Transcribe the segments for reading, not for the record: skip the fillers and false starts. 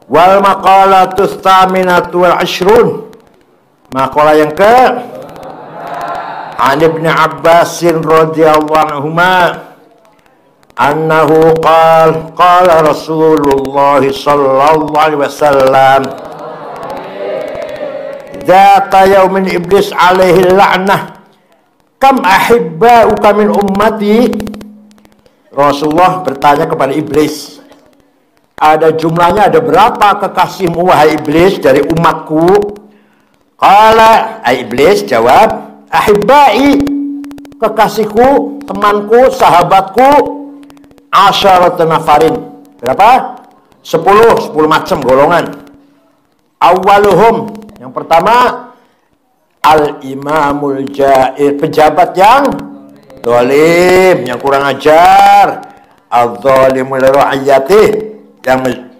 Wal maqalatus tsaminatu wal ashrun. Maqalah yang ke An Ibnu Abbas radhiyallahu anhuma annahu qala Rasulullah sallallahu alaihi wasallam dzata yaumin iblis alaihi la'nah kam ahibba'uka min ummati. Rasulullah bertanya kepada iblis, ada jumlahnya, ada berapa kekasihmu wahai iblis dari umatku? Qala, iblis jawab, ahibbai, kekasihku, temanku, sahabatku, asyarat nafarin. Berapa? 10 macam golongan. Awaluhum, yang pertama, al-imamul jair, pejabat yang zalim, yang kurang ajar. Al-zalimu li ra'iyatih,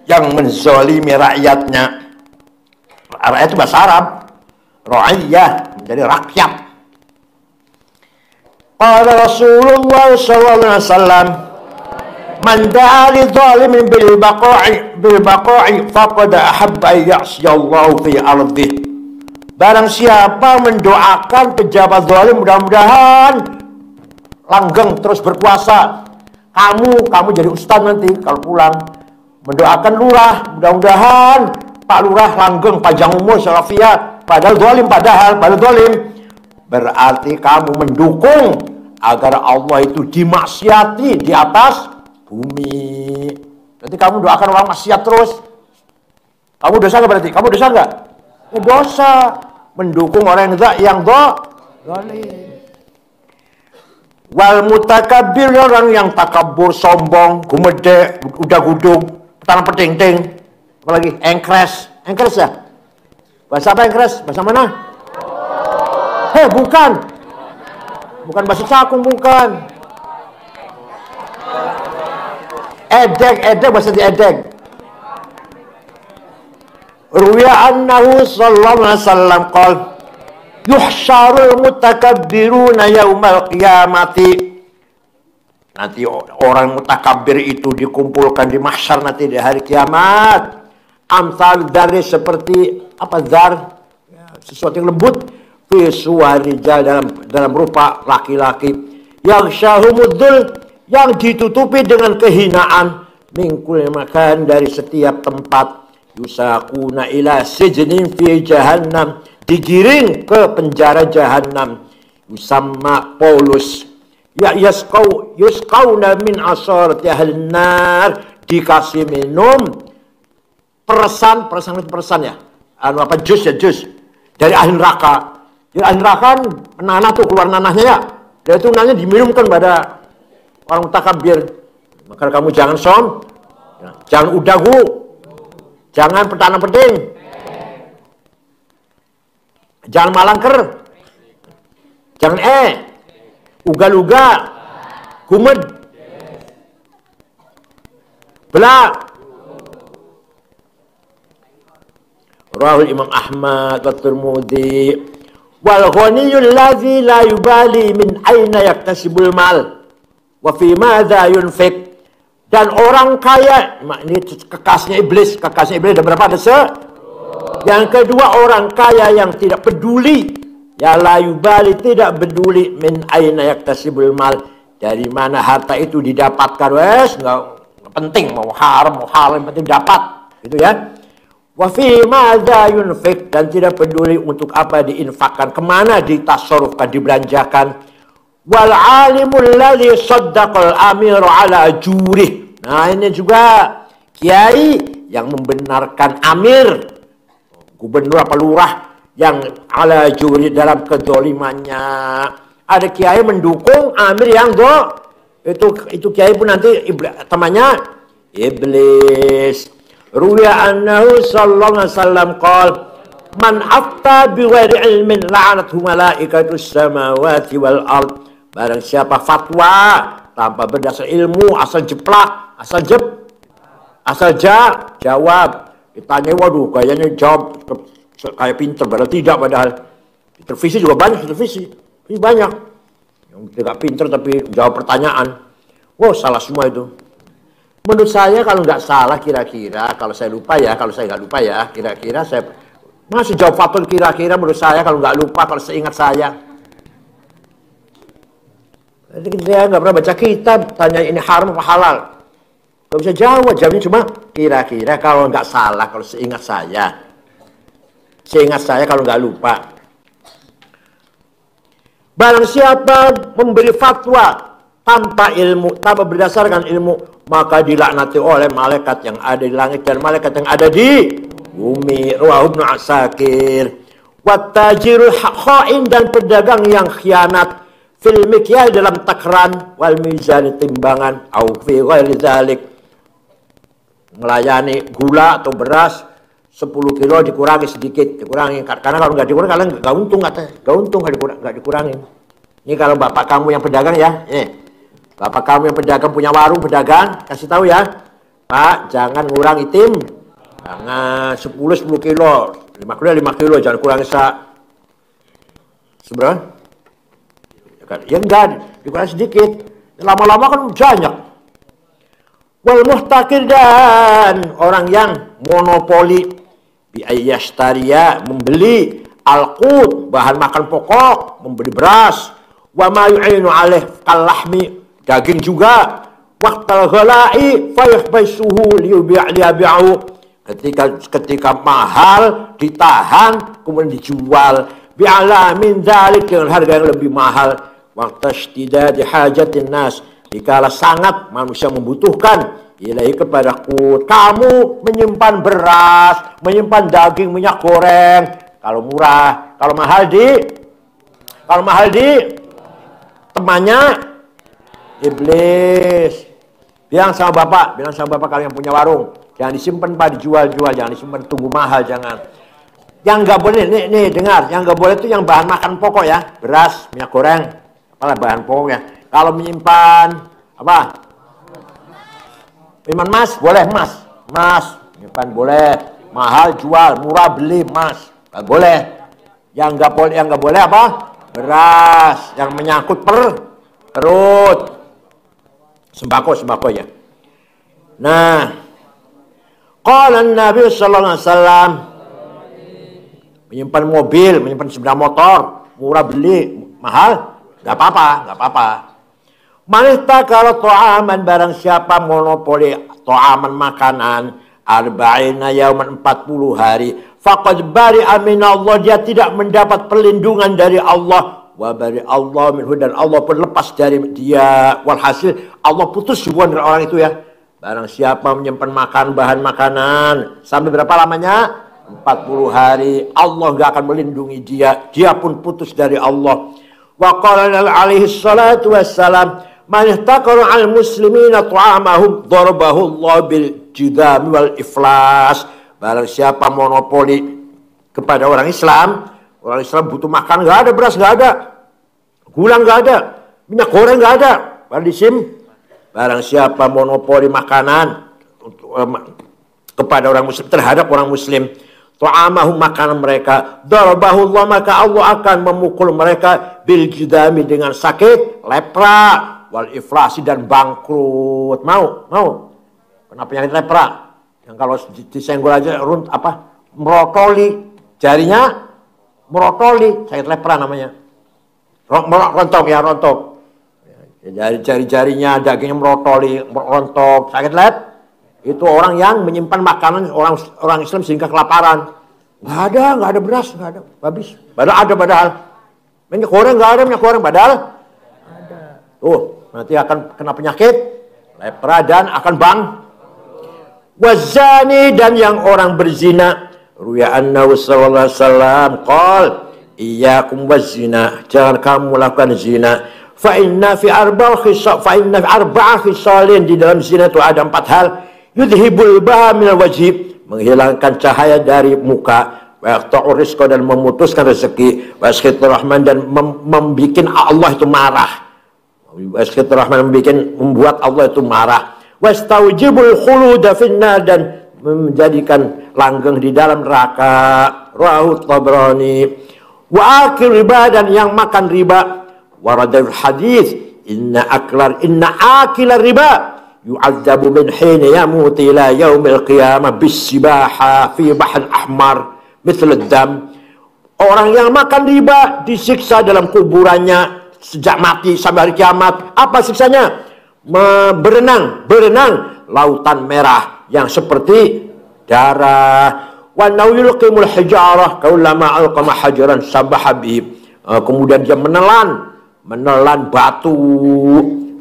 yang menzalimi rakyatnya. Rakyat itu bahasa Arab. Ra'iyah menjadi rakyat. Qala Rasulullah sallallahu alaihi wasallam, man da'a li zalimin bil baqa'i faqad ahabba ya'siyallahu fi ardih. Barang siapa mendoakan pejabat zalim, mudah-mudahan langgeng terus berkuasa. Kamu jadi ustaz nanti kalau pulang, mendoakan lurah, mudah-mudahan Pak Lurah langgeng, panjang umur, walafiat. Padahal zalim, berarti kamu mendukung agar Allah itu dimaksiati di atas bumi. Berarti kamu doakan orang maksiat terus. Kamu dosa nggak berarti? Kamu dosa nggak? Ya, dosa. Mendukung orang yang zalim. Wal mutakabbir, orang yang takabur, sombong, gumede, udah gudung, tanam peting-ting, apalagi engkres ya. Bahasa apa engkres? Bahasa mana? Bukan bahasa cakung, bukan. Edeg, bahasa di edeg. Ruwiya annahu sallallahu alaihi wasallam qala yuhsyarul mutakabbiruna yaumal qiyamati. Nanti orang mutakabbir itu dikumpulkan di mahsyar nanti di hari kiamat. Amsal dari seperti apa, zar, sesuatu yang lembut, fi suwarijal, dalam rupa laki-laki, yang syahumudzul, yang ditutupi dengan kehinaan, mingkul makan, dari setiap tempat, yusakuna ila sijnin fi jahannam, digiring ke penjara jahannam, yusamma Paulus, ya yusqauna min asarati ahlin nar, dikasih minum peresan ya, jus dari ahli neraka. Jadi ahli neraka nanah tuh, keluar nanahnya ya, dan itu nanahnya diminumkan pada orang mutakabbir. Maka kamu jangan jangan udagu, jangan petana peding, jangan malangker, jangan uga-luga, gumed, belak. Rawahul Imam Ahmad wa Tirmidzi. Wal ghaniyul ladzi la yubali min aina yaktasibul mal wa fi madza yunfiq. Dan orang kaya, ini kekasihnya iblis ada berapa? Ada Yang kedua, orang kaya yang tidak peduli, ya la yubali, tidak peduli, min aina yaktasibul mal, dari mana harta itu didapatkan. Wes enggak penting mau haram mau halal, yang penting dapat, gitu ya. Wa fi madza yunfiq, dan tidak peduli untuk apa diinfakkan, kemana ditasarrufkan, dibelanjakan. Wal alimul ladzi saddaqal amir ala ajurih. Nah, ini juga kiai yang membenarkan amir, gubernur apa lurah, yang ala ajurih, dalam kedzalimannya. Ada kiai mendukung amir yang itu kiai pun nanti temannya iblis. Ruwiya annahu sallallahu alaihi wasallam qala man afta bighairi ilmin la'anathu malaikatus samawati wal ard. Barang siapa fatwa tanpa berdasar ilmu, asal jeplak, asal jawab. Ditanya, waduh kayaknya jawab kayak pinter, padahal tidak. Padahal di televisi juga banyak, banyak yang tidak pinter tapi jawab pertanyaan. Wow, salah semua itu. Menurut saya kalau nggak salah kira-kira, kalau saya lupa ya, kalau saya nggak lupa ya, kira-kira saya masih jawab fatul kira-kira menurut saya kalau nggak lupa, kalau seingat saya. Jadi saya nggak pernah baca kitab, tanya ini haram apa halal. Nggak bisa jawab, jawabnya cuma kira-kira kalau nggak salah, kalau seingat saya. Seingat saya kalau nggak lupa. Barang siapa memberi fatwa tanpa ilmu, tanpa berdasarkan ilmu, maka dilaknati oleh malaikat yang ada di langit dan malaikat yang ada di bumi. Rawahu Ibnu Asakir. Wattajirul kha'in, dan pedagang yang khianat, fil mikyal, dalam takaran, wal mizan, timbangan, au fi ghairi dzalik, melayani gula atau beras 10 kilo dikurangi sedikit, dikurangi, karena kalau nggak dikurangi kalian nggak untung, katanya nggak untung nggak dikurangin. Ini kalau bapak kamu yang pedagang ya, bapak kamu yang pedagang, punya warung pedagang, kasih tahu ya, Pak, jangan ngurangi tim, jangan 10 kilo, 5 kilo, jangan kurangi seberapa? Ya enggak, dikurangi sedikit, lama-lama kan banyak. Wal muhtakir, dan orang yang monopoli, bi ayyashtariya, membeli al-qut, bahan makan pokok, membeli beras, wa ma yu'inu alaih kalahmi, daging juga, waqtal ghalai fayahbaisuhu liyubi'u, ketika mahal ditahan kemudian dijual, bi'ala min dzalik, dengan harga yang lebih mahal, waqtashtidadi hajatin nas, dikala sangat manusia membutuhkan ilahi kepada qut. Kamu menyimpan beras, menyimpan daging, minyak goreng, kalau murah, kalau mahal di temannya iblis. Bilang sama bapak kalau yang punya warung, jangan disimpan Pak, dijual-jual, jangan disimpan, tunggu mahal, jangan. Yang nggak boleh, nih dengar, yang nggak boleh itu yang bahan makan pokok ya, beras, minyak goreng, apalah bahan pokoknya. Kalau menyimpan apa? Menyimpan emas, boleh emas, menyimpan boleh, mahal jual, murah beli emas, nggak boleh. Yang nggak boleh apa? Beras, yang menyangkut perut, sembako ya. Nah, qala Nabi sallallahu alaihi wasallam, menyimpan mobil, menyimpan sepeda motor, murah beli, mahal, nggak apa-apa. Manihta kalau to'aman, barang siapa monopoli to'aman makanan, arba'ina yauman, 40 hari, faqad bari'a minallah, dia tidak mendapat perlindungan dari Allah, wa bari Allah minhu, dan Allah pun lepas dari dia, walhasil Allah putus hubungan dengan orang itu ya. Barang siapa menyimpan bahan makanan sampai berapa lamanya? 40 hari, Allah gak akan melindungi dia pun putus dari Allah. Wa qala alaihi salatu wassalam, man ihtaqara al muslimina ta'amahum darabahu Allah bil jidami wal iflas. Barang siapa monopoli kepada orang Islam butuh makan, gak ada beras, gak ada gula, gak ada minyak goreng, gak ada, barang siapa monopoli makanan kepada orang muslim, terhadap orang muslim, ta'amahum, makanan mereka, darabahu Allah, maka Allah akan memukul mereka bil jidami, dengan sakit, lepra, wal iflasi, dan bangkrut. Mau kena penyakit lepra yang kalau disenggol aja merotoli jarinya, sakit lepra namanya, rontok. Jari-jarinya, dagingnya rontok, sakit itu orang yang menyimpan makanan orang Islam sehingga kelaparan. Nggak ada beras, nggak ada, habis. Padahal minyak goreng nggak ada, padahal ada. Nanti akan kena penyakit lepra dan akan wazani, dan yang orang berzina, ruya annahu sallallahu alaihi wasallam qol, iyyakum wazina, jangan kamu melakukan zina, fa inna fi arba'a khisalin, di dalam zina itu ada 4 hal, yudhibul baha minal wajib, menghilangkan cahaya dari muka, wa yaqta'ur rizqa, dan memutuskan rezeki, wa yasqitur rahman, dan membikin Allah itu marah, membuat Allah itu marah, wastaujibul khuluda finnar, dan menjadikan langgeng di dalam neraka. Rawahu Tabrani. Wa akil riba, dan yang makan riba, waradul hadis, inna akila riba yu'adzabu min hina yamut ila yaumil qiyamah bisibaha fi bahr ahmar mithl ad-dam. Orang yang makan riba disiksa dalam kuburannya sejak mati sampai hari kiamat. Apa siksanya? Berenang lautan merah yang seperti darah. Wa yulqimul hijarah kullama alqama hajaran sabaha bihi. Kemudian dia menelan batu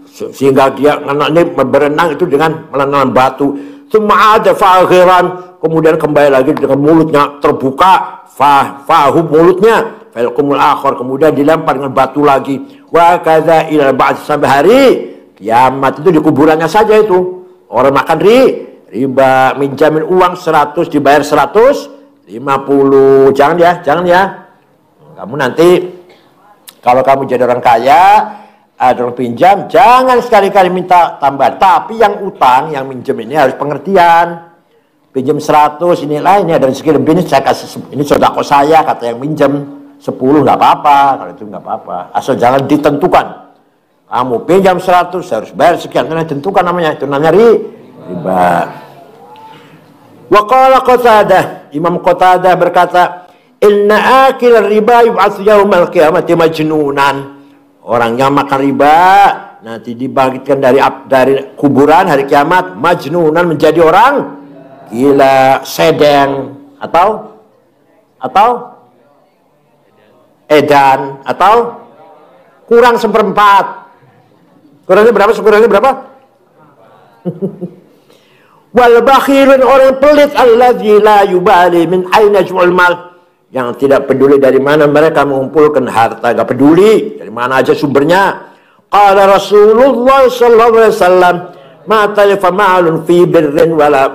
sehingga dia ini berenang itu dengan menelan batu. Tsumma ada fakhiran, kemudian kembali lagi dengan mulutnya terbuka, fahu mulutnya, falqumul akhir, kemudian dilempar dengan batu lagi. Wa kadza ila ba'd, sampai hari kiamat. Itu di kuburannya saja itu. Orang makan riba, minjamin uang 100 dibayar 150. Jangan ya. Kamu nanti kalau kamu jadi orang kaya, ada orang pinjam, jangan sekali-kali minta tambahan. Tapi yang utang, yang minjem ini harus pengertian. Pinjam 100, inilah ini ada rezeki lebih, ini saya kasih, ini sodako saya, kata yang minjem 10 nggak apa-apa, kalau itu nggak apa-apa. Asal jangan ditentukan. Kamu pinjam 100 harus bayar sekian, karena ditentukan namanya, itu namanya riba. Wa qala Qatadah, Imam Qatadah berkata, inna akil riba yub'ats yaumal qiyamati majnunan. Orang yang makan riba nanti dibangkitkan dari kuburan hari kiamat majnunan, menjadi orang gila, sedeng atau edan atau kurang seperempat. Kurangnya berapa? Wal bakhilun, orang pelit, alladzi la yubali min aina yajma'ul mal, yang tidak peduli dari mana mereka mengumpulkan harta, gak peduli dari mana aja sumbernya. Qala Rasulullah sallallahu alaihi wasallam, ma talifa ma'alun fi barrin wala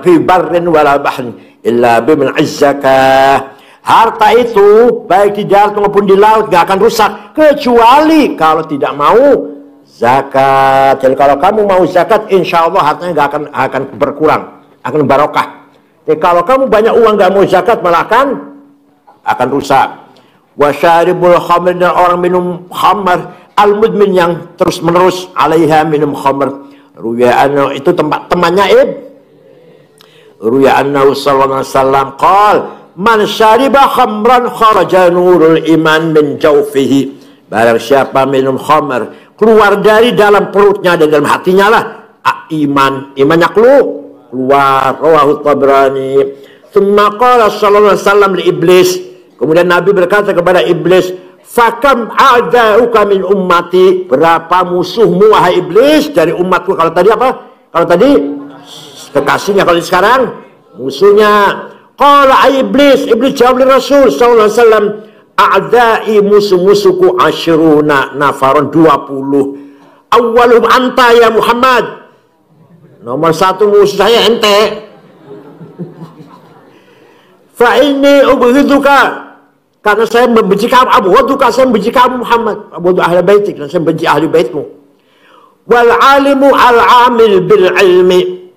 bahrin illa biman azzakah. Harta itu baik di darat maupun di laut gak akan rusak kecuali kalau tidak mau zakat. Jadi kalau kamu mau zakat, insya Allah hartanya gak akan berkurang, akan barokah. Jadi kalau kamu banyak uang gak mau zakat, malah akan rusak. Wasyaribul khamr, dan orang minum khamr, al-mudmin, yang terus menerus alaiha minum khamr. Ruya anna, itu tempat temannya Ruya anna sallallahu alaihi wasallam qal, man syariba khamran kharaja nurul iman min jawfihi. Barang siapa minum khamr, keluar dari dalam perutnya dan dalam hatinya lah imannya keluar. Rawahu Tabrani. Tsumma qala sallallahu alaihi wasallam li iblis, kemudian Nabi berkata kepada iblis, fakam a'da'uka min ummati, berapa musuhmu wahai iblis dari umatku. Kalau tadi apa? Kalau tadi kekasihnya, kalau sekarang musuhnya. Qala iblis jawab li Rasul sallallahu alaihi wasallam, a'da'i, musuh-musuhku, asyruna nafaron, 20. Awwaluhum anta ya Muhammad, nomor 1 musuh saya ente. Fa inni ubghiduka, karena saya membenci kamu. Abghiduka, saya membenci kamu Muhammad. Abghadu ahli baitik, dan saya membenci ahli baitmu. Wal alimu al-amil bil ilmi,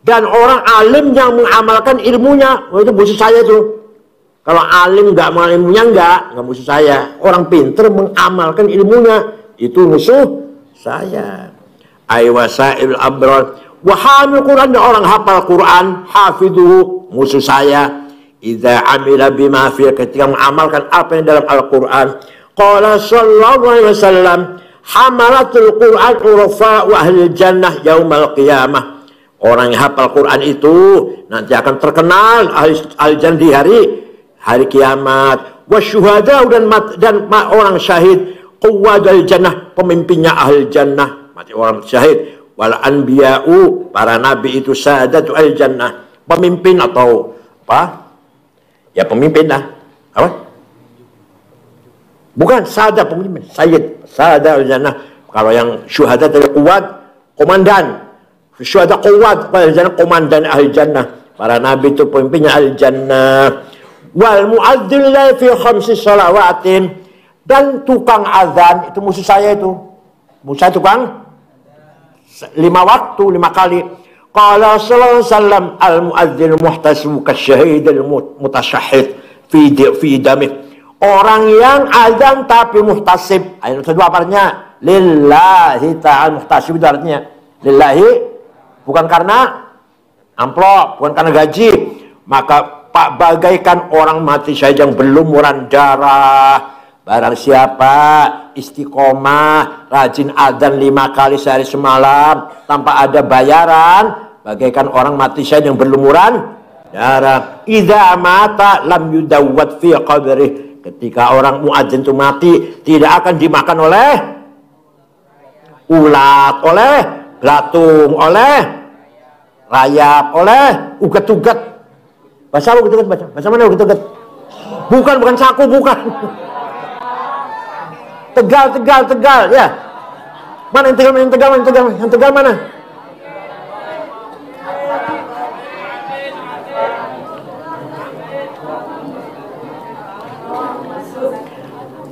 dan orang alim yang mengamalkan ilmunya, itu musuh saya tuh. Kalau alim nggak mengamalkan ilmunya, nggak musuh saya. Orang pinter mengamalkan ilmunya, itu musuh saya. Aywasail abrar, wahamil Quran, dan orang hafal Quran, hafidhu, musuh saya. Idza amila bima fi, ketika mengamalkan apa yang dalam Al-Quran. Qala sallallahu alaihi wasallam, hamalatul Quran urafa wa ahli jannah yaumal qiyamah. Orang yang hafal Quran itu nanti akan terkenal ahli jannah di hari kiamat. Wasyuhada, dan orang syahid, quwadul jannah, pemimpinnya ahli jannah, mati orang syahid. Wal anbiya'u, para nabi itu sadatu ahli jannah, pemimpin atau apa? Ya pemimpin lah. Apa? Bukan sada, pemimpin, sayyid, sada ahli jannah. Kalau yang syuhada dari quwad, komandan. Syuhada quwad, ahli jannah, komandan ahli jannah. Para nabi itu pemimpinnya ahli jannah. Wal mu'adzin fi khamsi shalawatin, dan tukang azan itu musuh saya itu. Musuh saya tukang 5 waktu, 5 kali. Qala sallallahu alaihi wasallam, al mu'adzin muhtasibu kasyahidil mutasyahhid fi damih. Orang yang azan tapi muhtasib. Ayat kedua artinya lillahi ta'ala, muhtasib itu artinya lillahi bukan karena amplop, bukan karena gaji, maka Pak bagaikan orang mati saja yang berlumuran darah. Barang siapa istiqomah, rajin adzan 5 kali sehari semalam tanpa ada bayaran, bagaikan orang mati saja yang berlumuran darah. Idza mata lam yudawwat fi qabrih. Ketika orang muadzin itu mati, tidak akan dimakan oleh ulat, oleh belatung, oleh rayap, oleh uget-uget. Bahasa apa uget-uget? Bahasa mana uget-uget? Bukan saku, bukan. Tegal ya. Mana yang tegal mana?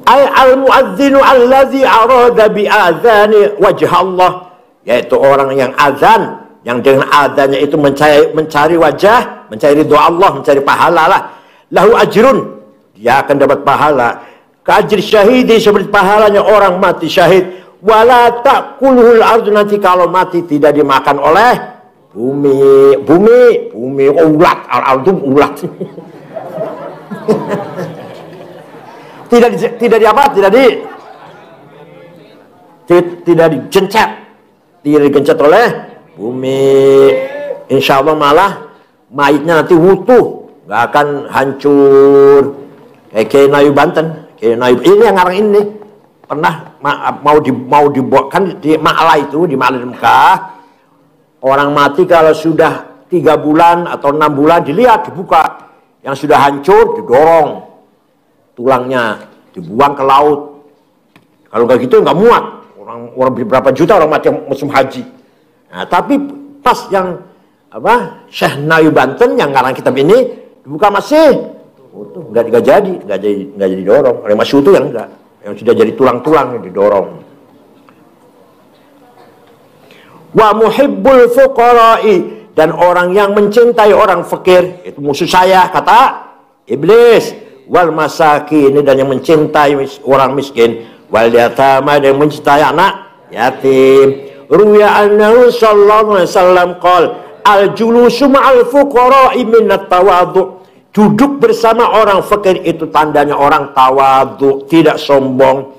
Al-muadzinu allazi arada bi adzani wajh Allah, yaitu orang yang azan, yang dengan adanya itu mencari wajah, mencari doa Allah, mencari pahala lah. Lahu ajrun, dia akan dapat pahala. Kajir syahidi, seperti pahalanya orang mati syahid. Wala ta'kuluhul ardu, nanti kalau mati tidak dimakan oleh bumi ulat, al-ardu ulat. tidak digencet oleh bumi. Insya Allah malah mayitnya nanti utuh, nggak akan hancur. Kayak Nayu Banten, ini yang ngarang ini pernah mau dibawakan di Ma'la itu, di Ma'la Mekah. Orang mati kalau sudah 3 bulan atau 6 bulan dilihat, dibuka, yang sudah hancur didorong tulangnya, dibuang ke laut. Kalau nggak gitu nggak muat. Orang berapa juta orang mati musim haji. Nah, tapi pas yang Syekh Nayu Banten yang ngarang kitab ini dibuka masih utuh, nggak jadi dorong. Kalau masih utuh yang enggak, yang sudah jadi tulang-tulang yang didorong. Wa muhibbul fuqara'i, dan orang yang mencintai orang fakir, itu musuh saya, kata iblis. Wal masakin, dan yang mencintai orang miskin. Wal yatama, dan yang mencintai anak yatim. Ruya annahu sallallahu alaihi wasallam qala al julusu ma'al fuqara'i minat tawadhu. Duduk bersama orang fakir itu tandanya orang tawadhu, tidak sombong.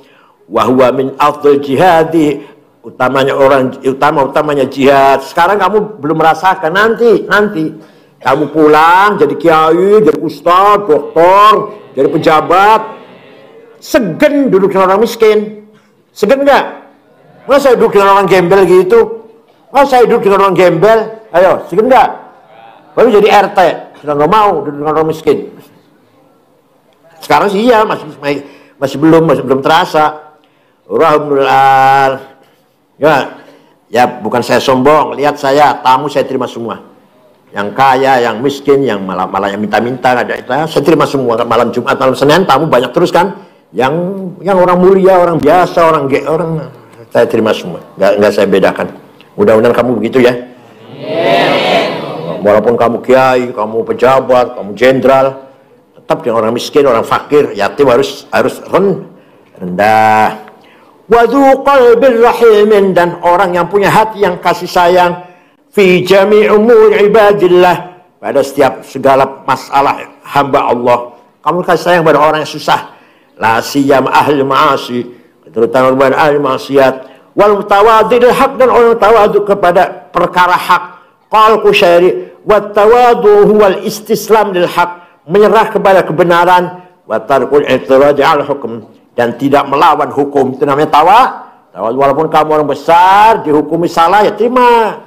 Wa huwa min afdal jihadi, utamanya jihad. Sekarang kamu belum merasakan, nanti kamu pulang jadi kiai, jadi ustaz, doktor, jadi pejabat, segen duduk dengan orang miskin. Segen enggak? Masa saya duduk dengan orang gembel gitu? Masa saya duduk dengan orang gembel? Ayo, segen enggak? Baru jadi RT, sudah nggak mau duduk dengan orang miskin. Sekarang sih iya, masih belum terasa. Rahimullah. Ya bukan saya sombong, lihat saya, tamu saya terima semua. Yang kaya, yang miskin, yang malah yang minta-minta, ada itu saya terima semua. Malam Jumat, malam Senin tamu banyak terus kan. Yang orang mulia, orang biasa, orang saya terima semua. Nggak saya bedakan. Mudah-mudahan kamu begitu ya. Walaupun kamu kiai, kamu pejabat, kamu jenderal, tetap dengan orang miskin, orang fakir, yatim harus rendah. Wadhu qalbir rahimin, dan orang yang punya hati yang kasih sayang. Fi jami' umur ibadillah, pada setiap segala masalah hamba Allah. Kamu kasih sayang pada orang yang susah. La siyam ahli ma'asi, terutama kepada ahli maksiat. Wal mutawadhil haq, dan orang tawadhu kepada perkara hak. Qal Qushairi, wat tawadhu huwal istislam lil haq, menyerah kepada kebenaran. Wa tarkul i'tirad 'ala hukm, dan tidak melawan hukum. Itu namanya tawadhu. Walaupun kamu orang besar, dihukumi salah ya terima.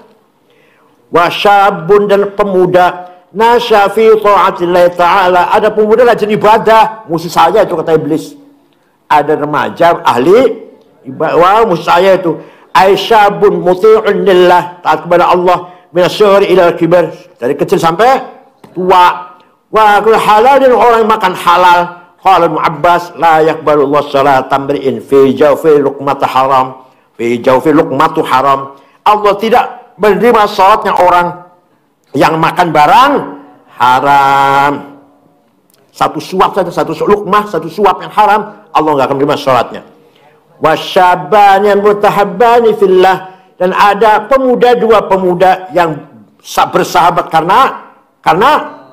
Wasyabun, dan pemuda nasya fi ta'atillah ta'ala, ada pemuda rajin ibadah, musuh saya itu kata iblis. Ada remaja ahli ibadah, musuh saya itu aisyabun muti'un lillah, taat kepada Allah, minasyari ila kibar, dari kecil sampai tua. Wa kul halal, dan orang makan halal. Qala Ibnu Abbas, la yaqbalu Allah salatan mri'in fi jawfi luqmatu haram, fi jawfi luqmatu haram. Allah tidak menerima salatnya orang yang makan barang haram. Satu suap saja, satu lukmah, satu suap yang haram, Allah nggak akan menerima salatnya. Wasyabani mutahabbani fillah, Dan ada dua pemuda yang bersahabat karena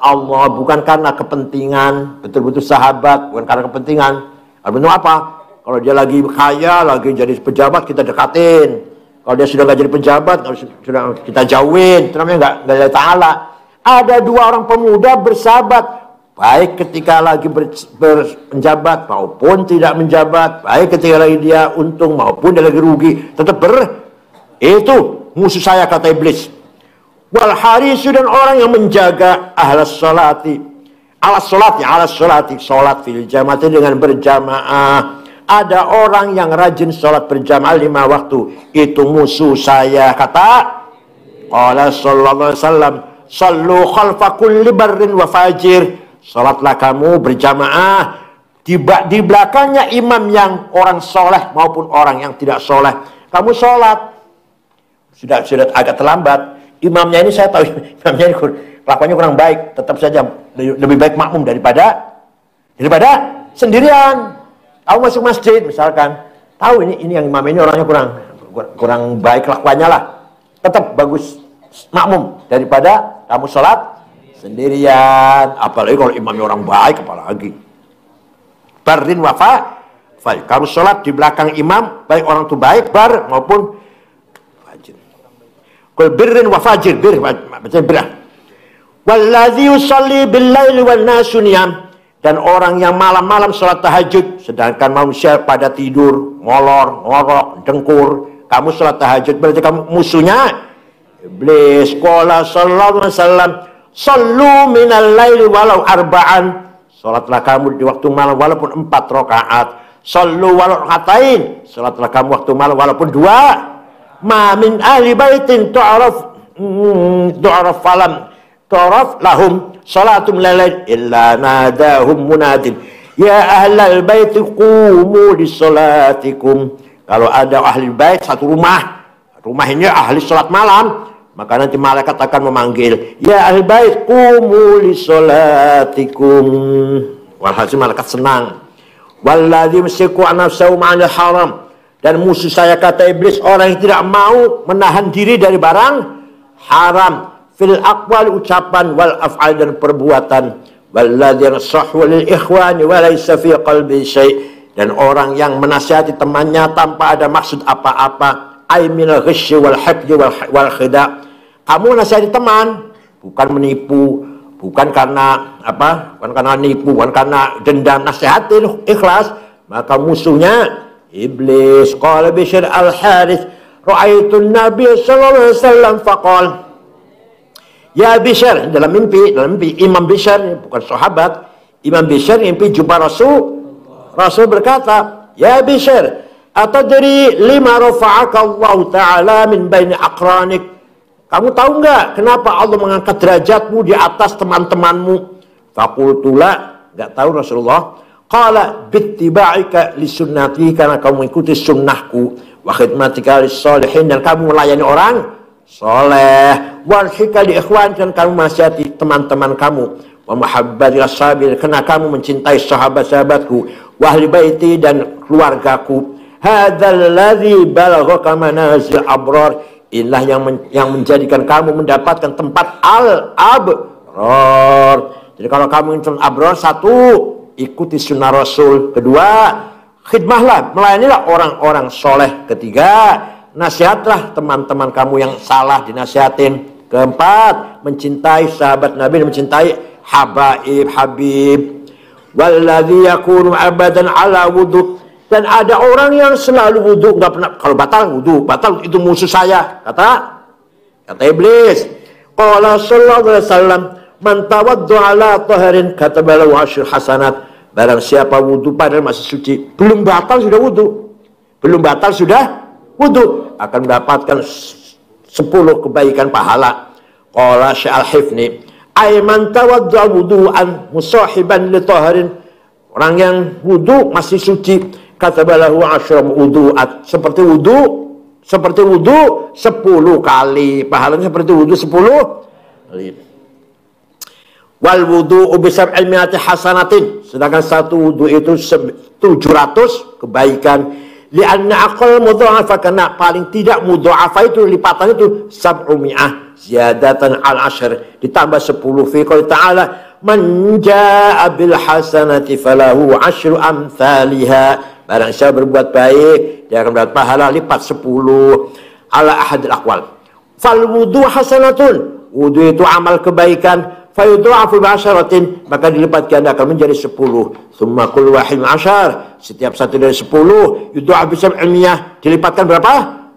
Allah, bukan karena kepentingan. Betul-betul sahabat, bukan karena kepentingan. Artinya apa? Kalau dia lagi kaya, lagi jadi pejabat, kita dekatin. Kalau dia sudah nggak jadi pejabat, sudah kita jauhin. Itu namanya nggak lillahi ta'ala. Ada dua orang pemuda bersahabat, baik ketika lagi menjabat maupun tidak menjabat, baik ketika lagi dia untung maupun dia lagi rugi, tetap itu musuh saya, kata iblis. Wal harisu, dan orang yang menjaga alas sholati, sholat fil jamaati, dengan berjamaah. Ada orang yang rajin sholat berjamaah 5 waktu, itu musuh saya, kata qala sallallahu alaihi wasallam, sallu khalfa kulli barrin wa fajir. Sholatlah kamu berjamaah di belakangnya imam yang orang soleh maupun orang yang tidak soleh. Kamu sholat sudah agak terlambat. Imamnya ini saya tahu, imamnya ini kelakuannya kurang baik. Tetap saja lebih baik makmum daripada sendirian. Kamu masuk masjid misalkan, tahu ini yang imam ini orangnya kurang baik kelakuannya lah. Tetap bagus makmum daripada kamu sholat sendirian. Apalagi kalau imamnya orang baik, apalagi barin wafa. Kamu sholat di belakang imam, baik orang itu baik bar maupun fajir. Kul birrin wa fajir, bir macam birah. Walladzi yusalli bil-laili wan nasu niyam, dan orang yang malam-malam sholat tahajud sedangkan manusia pada tidur, ngolor, ngorok, dengkur. Kamu sholat tahajud, berarti kamu musuhnya iblis. Qala sallallahu alaihi wasallam, sallu minal laili walau arba'an. Salatlah kamu di waktu malam walaupun 4 rakaat. Sallu walau rakaatain. Salatlah kamu waktu malam walaupun 2. Ma min ahli baitin tu'raf falam tu'raf lahum salatum lail illa nadahum munadin ya ahlal baiti qumu li salatikum. Kalau ada ahli bait satu rumah ini ahli salat malam, maka nanti malaikat akan memanggil, ya ahli bait qumu li salatikum. Walhasil malaikat senang. Walladzi yumsiku an nafsahu ma'al haram, dan musuh saya, kata iblis, orang yang tidak mau menahan diri dari barang haram. Fil aqwal, ucapan, wal af'al, dan perbuatan. Walladzi yansahu lil ikhwani wa laysa fi qalbi syai', dan orang yang menasihati temannya tanpa ada maksud apa-apa. Ay minal ghasyi wal hifdzi wal khida'. Kamu nasihati teman bukan menipu, bukan karena apa? Bukan karena nipu, bukan karena dendam, nasihatin ikhlas. Maka musuhnya iblis. Qala Bishr al-Harith, ra'aitu an-nabiy sallallahu alaihi wasallam faqala, ya Bishr, dalam mimpi Imam Bishr, bukan sahabat. Imam Bishr mimpi jumpa Rasul berkata, ya Bishr, atadri lima rafa'aka Allah Ta'ala min baini aqranik. Kamu tahu nggak kenapa Allah mengangkat derajatmu di atas teman-temanmu? Fakultula, nggak tahu Rasulullah. Qala bittiba'ika li sunnati, karena kamu mengikuti sunnahku. Wa khidmatika lis salihin, dan kamu melayani orang soleh. Wal hika li ikhwan, dan kamu menasihati teman-teman kamu. Wa mahabbati ashabi, karena kamu mencintai sahabat-sahabatku. Wa ahli baiti, dan keluargaku. Hadzal ladzi balaghaka manazil abrar, inilah yang menjadikan kamu mendapatkan tempat al-abrar. Jadi kalau kamu ingin abrar, satu, ikuti sunnah Rasul. Kedua, khidmahlah, melayanilah orang-orang soleh. Ketiga, nasihatlah teman-teman kamu yang salah, dinasihatin. Keempat, mencintai sahabat Nabi, mencintai habib. Walladzi yakunu abadan ala wudu, dan ada orang yang selalu wudu, nggak pernah, kalau batal itu musuh saya, kata iblis. Qala sallallahu alaihi wasallam, man tawaddu ala taharin katabalahu asyr hasanat. Barang siapa wudu padahal masih suci, belum batal sudah wudu, akan mendapatkan 10 kebaikan pahala. Qala Syal-Hifni, ay man tawaddu wudu'an musahiban li taharin, orang yang wudu masih suci, katabalahu asyram wudu'at, seperti wudu 10 kali, pahalanya seperti wudu 10 kali. Wal wudu'u bi sab'imi'ati hasanatin, sedangkan satu wudu itu 700 kebaikan. Lianna aqal mudha'afa, karena paling tidak mudha'afa itu lipatan itu 700 ziyadatan al ashr, ditambah 10 fi qouli ta'ala man jaa'a bil hasanati falahu 10 amsalha. Barang siapa berbuat baik dia akan mendapat pahala lipat 10 ala ahadil aqwal. Fal wudu hasanatun, wudu itu amal kebaikan, fayudha'afu bi asyaratin, maka dilipat ganda akan menjadi 10. Tsumma kullu wahid asyar, setiap satu dari 10 yudha'af bi 700, dilipatkan berapa?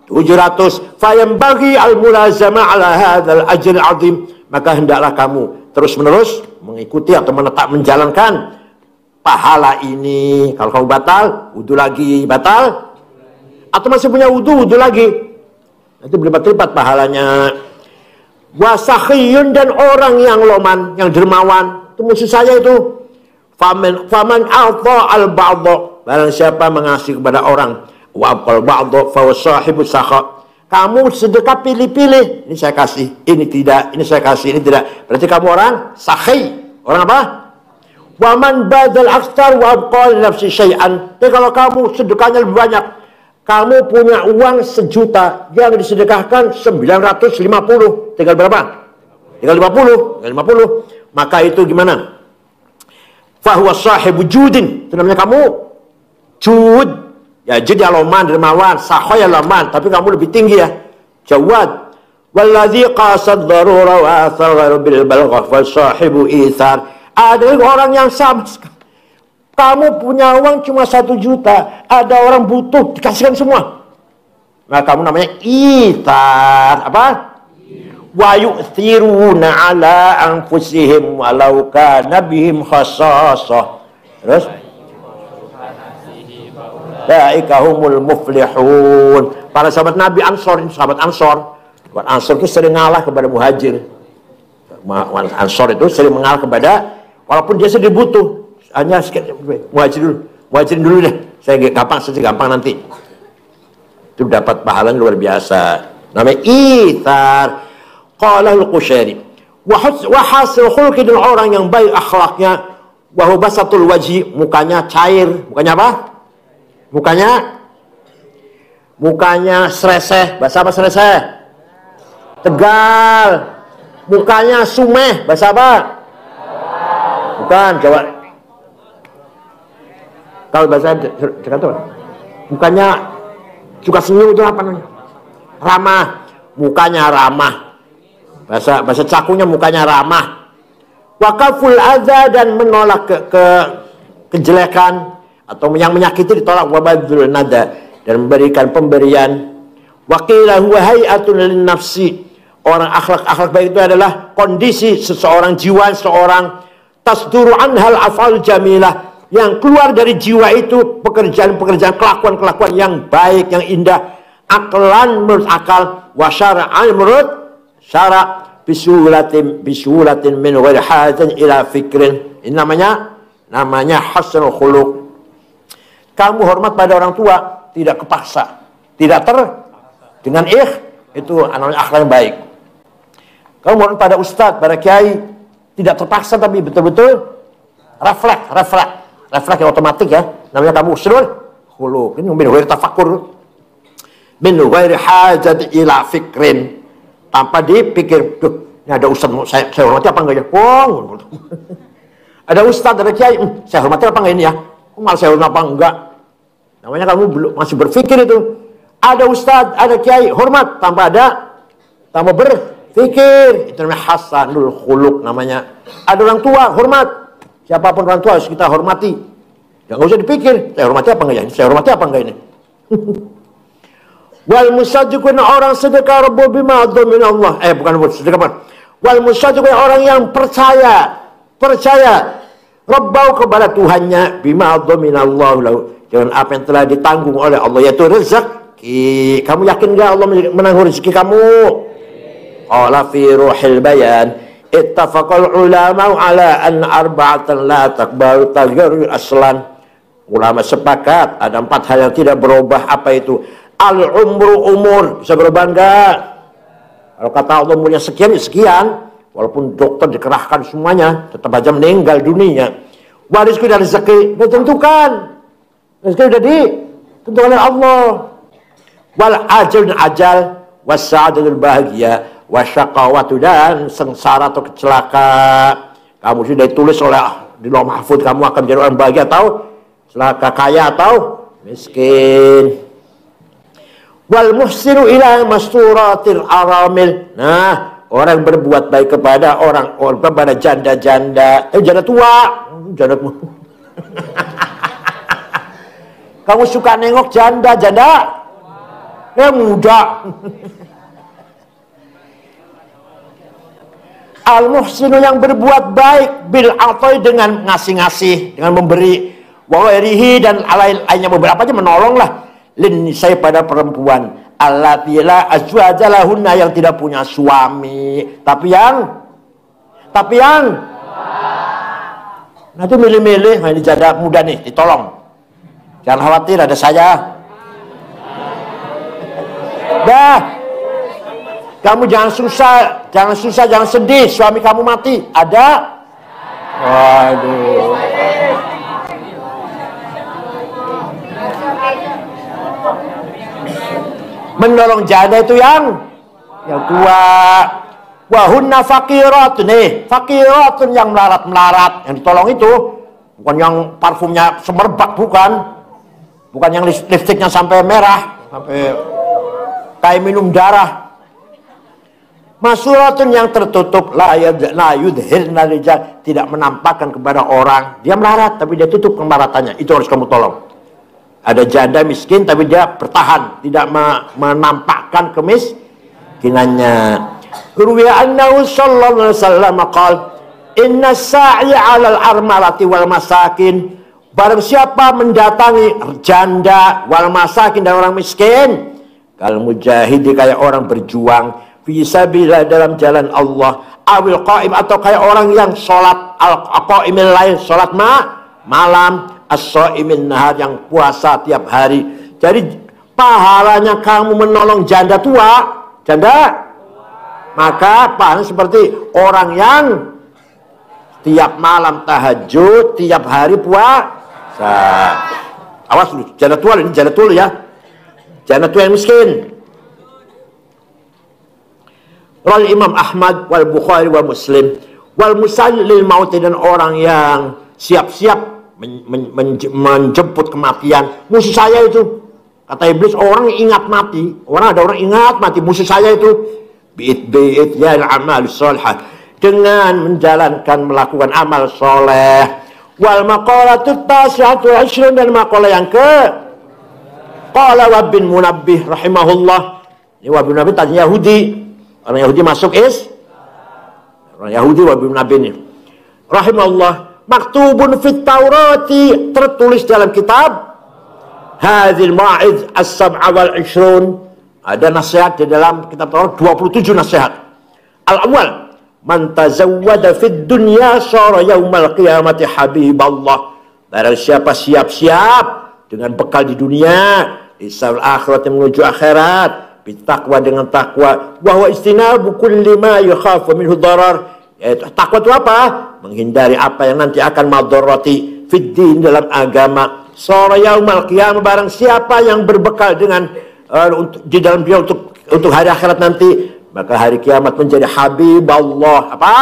700. Fayambaghi al-mulazamah ala hadzal ajr azim, maka hendaklah kamu terus-menerus mengikuti atau menjalankan pahala ini. Kalau kamu batal, wudu lagi, batal atau masih punya wudu lagi, itu berlipat-lipat pahalanya. Wasakhiyun, dan orang yang loman, yang dermawan, itu musuh saya itu. Faman a'ta al-ba'dha, barang siapa mengasihi kepada orang, wa aqal ba'dha fa sahibu sakha, kamu sedekah pilih-pilih, ini saya kasih, ini tidak, ini saya kasih, ini tidak, berarti kamu orang sakhi. Orang apa? Wa man badal aktsar wa abqa li nafsi syai'an, tapi kalau kamu sedekahnya lebih banyak, kamu punya uang 1 juta, yang disedekahkan 950, tinggal berapa? Tinggal 50, maka itu gimana? Fahuwa sahibu judin, itu namanya kamu jud. Ya, jadi aloman, dermawan, sahoya laman, tapi kamu lebih tinggi ya, jawad. Walladzi qasad darura wa athar bil balghah fa sahibu ithar. Ada orang yang sama sekali, kamu punya uang cuma 1 juta, ada orang butuh, dikasihkan semua. Nah, kamu namanya ithar. Apa? Wa yu'thiruna ala anfusihim walau kana bihim khassasah. Terus ulaika humul muflihun. Para sahabat Nabi Ansor, sahabat Ansor. Ansor itu sering ngalah kepada Muhajir. Ansor itu sering mengalah kepada, walaupun dia sedih butuh, hanya Muhajirin dulu deh. Saya gampang nanti. Itu dapat pahala luar biasa. Namanya ithar. Qala al-Qushairi. Wa hasil khulqi, dan orang yang baik akhlaknya, wa hubasatul wajhi, mukanya cair. Mukanya apa? Mukanya sreseh. Bahasa apa sreseh? Tegal. Mukanya sumeh. Bahasa apa? Bukan, Jawa. Kalau bahasa Jakarta, mukanya suka senyum, itu apa namanya? Ramah. Mukanya ramah. Bahasa cakunya mukanya ramah. Wakaful adza, dan menolak kejelekan atau yang menyakiti ditolak. Wabadul nada, dan memberikan pemberian. Waqilah huwa hay'atun lin nafsi, orang akhlak baik itu adalah kondisi seseorang, jiwa seseorang, tasduru anhal afal jamilah, yang keluar dari jiwa itu pekerjaan-pekerjaan, kelakuan-kelakuan yang baik, yang indah. Aklan menurut akal, wa syara'an menurut syara', bisulatin min ghairi hajatin ila fikrin. Ini namanya hasanul khuluq. Kamu hormat pada orang tua tidak kepaksa, tidak dengan itu namanya akhlak yang baik. Kamu hormat pada ustadz, pada kiai, tidak terpaksa, tapi betul-betul refleks yang otomatis ya. Namanya kamu husnul khuluq. Ini min ghairi tafakkur, min ghairi hajat ila fikrin, tanpa dipikir, duh, ini ada ustaz, saya hormati apa enggak ya? Oh, ada ustaz, ada kiai, saya hormati apa enggak ini ya? Malah saya hormati apa enggak? Namanya kamu belum masih berpikir itu. Ada ustaz, ada kiai, hormat tanpa berpikir. Itu namanya hasanul khuluq namanya. Ada orang tua, hormat. Siapapun orang tua harus kita hormati. Jangan usah dipikir, saya hormati apa enggak ya? Saya hormati apa enggak ini? Wal musaddiqun, orang sedekah rabbu bima min Allah. Bukan sedekah apa? Wal musaddiqun, orang yang percaya rabbau kepada Tuhannya, bima min Allah lahu, dengan apa yang telah ditanggung oleh Allah, yaitu rezeki. Kamu yakin enggak Allah menanggung rezeki kamu? Qala fi ruhil bayan, ittafaqal ulama ala an arba'atan la taqbalu taghayyur aslan. Ulama sepakat ada 4 hal yang tidak berubah. Apa itu? Al-umru, umur, bisa berubah enggak? Kalau kata Allah umurnya sekian, ya sekian. Walaupun dokter dikerahkan semuanya, tetap aja meninggal dunia. Warisku dan rezeki, udah ditentukan. Rezeki udah tentu oleh Allah. Wal ajal dan ajal, wasa'adatul bahagia, wasyaqawatu dan sengsara atau kecelaka. Kamu sudah ditulis oleh di Lauh Mahfuz, kamu akan menjadi orang bahagia atau celaka, kaya atau miskin. Wal muhsinu ila masturatil aramil. Nah, orang berbuat baik kepada orang kepada janda-janda, janda tua, janda tua. Kamu suka nengok janda yang muda. Al-muhsinu yang berbuat baik bil atai dengan ngasih-ngasih, dengan memberi, wa ghairihi dan lainnya, beberapa aja menolong lah. Lin saya pada perempuan allati la azwaja lahunna, yang tidak punya suami, tapi yang nanti milih-milih, ini janda muda nih, ditolong. Jangan khawatir, ada saya. Dah, kamu jangan susah, jangan sedih, suami kamu mati, ada. Waduh. Menolong janda itu yang tua. Wahunna fakiratun, fakiratun yang melarat. Yang ditolong itu bukan yang parfumnya semerbak, bukan yang lipstiknya sampai merah, sampai kayak minum darah. Masuratun yang tertutup, la yudhirna rijal, tidak menampakkan kepada orang. Dia melarat tapi dia tutup kemelaratannya. Itu harus kamu tolong. Ada janda miskin tapi dia bertahan, tidak menampakkan kemiskinannya. Ruwiya annahu sallallahu alaihi wasallam qala inna sa'i 'alal armalati wal masakin. Barang siapa mendatangi janda wal masakin dan orang miskin, kal mujahidi, kayak orang berjuang fi sabilillah, dalam jalan Allah, awil qaim, atau kayak orang yang sholat al-qaimil lail, sholat malam, as-shaimin nahar, yang puasa tiap hari. Jadi pahalanya kamu menolong janda tua, maka pahalanya seperti orang yang tiap malam tahajud, tiap hari puasa. Awas lu, janda tua ini, janda tua ya, janda tua yang miskin. Wal Imam Ahmad wal Bukhari wal Muslim wal musallil maut, dan orang yang siap-siap menjemput kematian. Musuh saya itu, kata iblis, orang ingat mati, ada orang ingat mati. Musuh saya itu bi'it ya al-amal sholihah, dengan menjalankan, melakukan amal soleh. Wal maqalatut tasi'atu asyrun, dan maqalah yang ke qala wa bin Munabbih rahimahullah. Ini wa bin Munabbih tadinya Yahudi. Orang Yahudi masuk orang Yahudi wa bin Munabbih ini rahimahullah. Maktubun fit Taurati, tertulis dalam kitab Hadhil Ma'iz as-sab'a wal 'ishrun. Ada nasihat di dalam kitab Taurat, 27 nasihat. Al-awwal, man tazawwada fid dunya syara yaumal qiyamati habiballah. Barang siapa siap-siap dengan bekal di dunia, isal akhirat, yang menuju akhirat, bitakwa, dengan takwa, wa huwa istinabu kulli ma yakhafu minhu darar. Yaitu takwa itu apa? Menghindari apa yang nanti akan madharati fid din, dalam agama. Syara yaumal qiyamah, barang siapa yang berbekal dengan di dalam dia untuk hari akhirat nanti, maka hari kiamat menjadi habiballah, apa?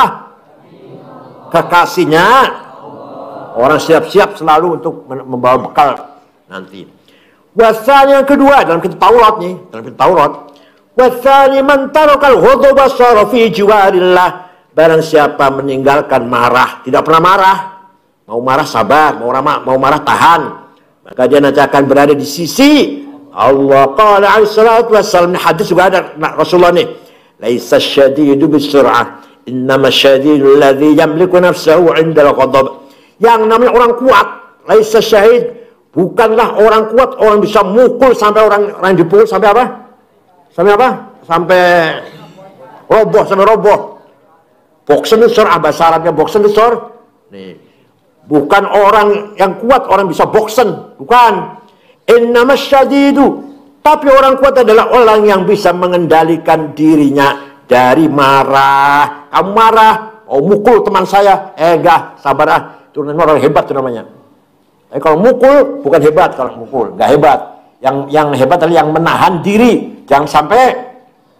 Kekasihnya. Orang siap-siap selalu untuk membawa bekal nanti. Wasani, yang kedua dalam kitab Taurat nih, dalam kitab Taurat, wasani man tarakal ghadaba sara fi jiwarillah. Barang siapa meninggalkan marah, tidak pernah marah, mau marah sabar, mau marah tahan, maka dia nanti akan berada di sisi Allah. Qala alaihi salatu wassalam, hadis juga ada Rasulullah nih, laisa syadidu bisur'ah, innama syadidul ladzi yamliku nafsahu 'indal ghadab. Yang namanya orang kuat, laisa syahid, bukanlah orang kuat orang bisa mukul sampai orang dipukul sampai apa? Sampai roboh. Boksen itu surah, bahasa Arabnya boksen itu surah. Nih, bukan orang yang kuat orang bisa boksen, bukan. Innamas syadidu, tapi orang kuat adalah orang yang bisa mengendalikan dirinya dari marah. Kamu marah, mukul teman saya, enggak, sabar ah, itu orang hebat itu namanya. Kalau mukul bukan hebat, kalau mukul nggak hebat. Yang hebat adalah yang menahan diri, jangan sampai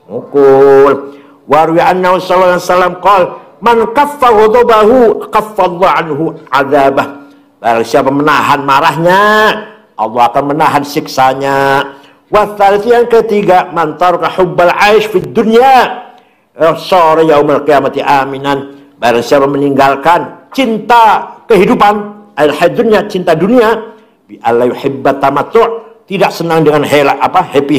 mukul. Wa ruwiya annahu sallallahu alaihi wasallam qala man kaffa ghadabahu kaffallahu anhu adzabah. Barang siapa menahan marahnya, Allah akan menahan siksanya. Wa tsalits yang ketiga, man taraka hubbal aish fid dunya sara yaumil qiyamati aminan. Barang siapa meninggalkan cinta kehidupan, al-hayat dunya, cinta dunia, bi alla yuhibba tamattu', tidak senang dengan happy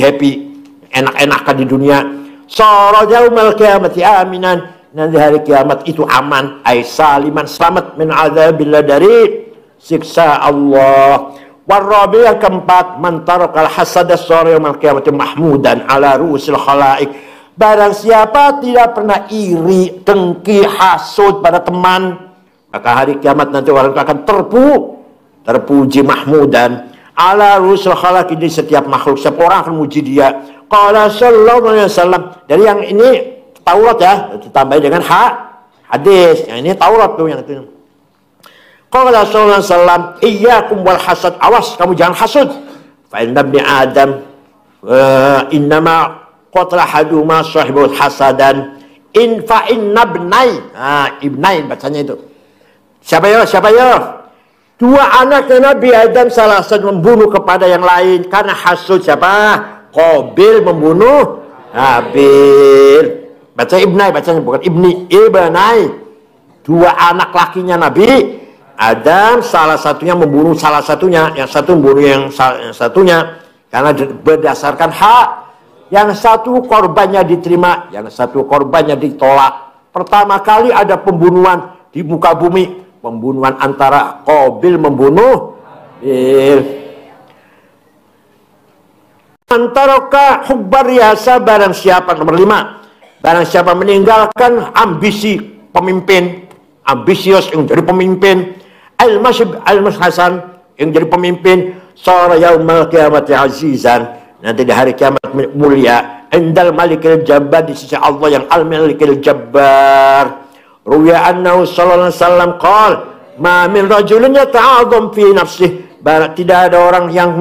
enak-enakan di dunia, sara yaumil qiyamati aminan, nanti hari kiamat itu aman, ay saliman, selamat min adzabillah, dari siksa Allah. Warabi yang keempat, man tarakal hasada sara yaumil qiyamati mahmudan ala ru'usil khalaik. Barang siapa tidak pernah iri, dengki, hasud pada teman, maka hari kiamat nanti orang itu akan terpuji mahmudan ala rusul khalaq, di setiap makhluk, setiap orang akan muji dia. Qala sallallahu alaihi wasallam, dari yang ini Taurat ya, ditambah dengan hadis. Yang ini Taurat tuh yang itu. Qala sallallahu alaihi wasallam, iyyakum wal hasad, awas kamu jangan hasud. Fa inna ibni adam innama qatala haduma sahibul hasadan in fa inna ibnai bacanya itu. Siapa ya? Dua anak Nabi Adam salah satu membunuh kepada yang lain karena hasud. Siapa? Qabil membunuh Habil. Baca ibnai, bacanya bukan ibnai. Dua anak lakinya Nabi Adam, salah satunya membunuh salah satunya, yang satu membunuh yang satunya karena berdasarkan hak. Yang satu korbannya diterima, yang satu korbannya ditolak. Pertama kali ada pembunuhan di muka bumi, pembunuhan antara Qabil membunuh Habil. Antaraka hubbar riasa, barang siapa, nomor 5, barang siapa meninggalkan ambisi pemimpin, ambisius yang jadi pemimpin, al-mas hasan yang jadi pemimpin, sara yaumil qiyamati azizan, nanti di hari kiamat mulia, indal malikil jabbar, di sisi Allah yang al-malikil jabbar. Ruwiya annahu sallallahu alaihi wasallam qala ma min rajulin yata'adzam fi nafsihi, tidak ada orang yang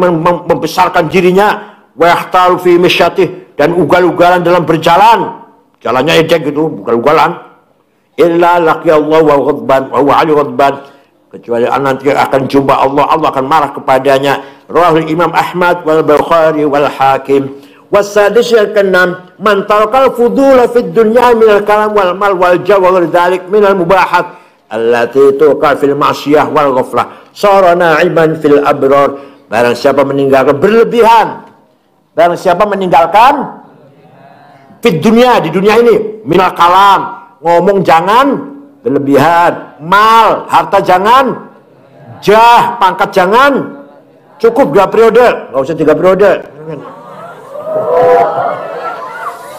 membesarkan dirinya, wa yahtaru fi misyatih, dan ugal-ugalan dalam berjalan, jalannya ejek gitu, ugal-ugalan, illa laqiyallahu wa ghadban wa huwa ali ghadban, kecuali nanti akan jumpa Allah, Allah akan marah kepadanya. Rawahul Imam Ahmad wal Bukhari wal Hakim. Wasadis yang keenam, man tarakal fudula fid dunya minal kalam wal mal wal jawa wal dzalik minal mubahat allati tuqa fil ma'siyah wal ghaflah sara na'iman fil abrar. Barang siapa meninggalkan berlebihan, barang siapa meninggalkan fid dunya, di dunia ini, minal kalam, ngomong jangan berlebihan, mal, harta jangan, jah, pangkat jangan, cukup 2 periode, nggak usah 3 periode.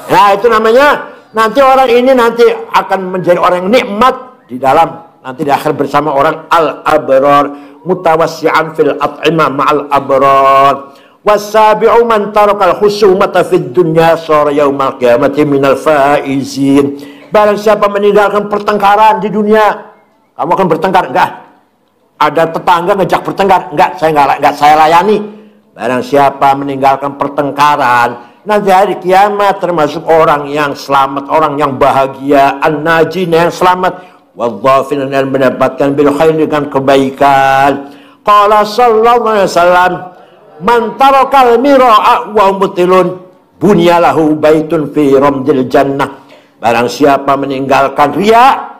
Nah itu namanya nanti orang ini nanti akan menjadi orang yang nikmat di dalam, nanti di akhir bersama orang al-abrar, mutawassi'an fil at'imah ma'al abrar. Wasabi'u man tarakal khusumata fid dunya sara yaumal qiyamati minal faizin. Barang siapa meninggalkan pertengkaran di dunia, kamu akan bertengkar, enggak? Ada tetangga ngejak bertengkar, enggak saya layani. Barang siapa meninggalkan pertengkaran, nanti hari kiamat termasuk orang yang selamat, orang yang bahagia, an-najin yang selamat, wadhafin yang mendapatkan bil khair, dengan kebaikan. Qala sallallahu alaihi wasallam, man tarakal mira'a wa mutilun bunyalahu baitun fi ramdil jannah. Barang siapa meninggalkan riya,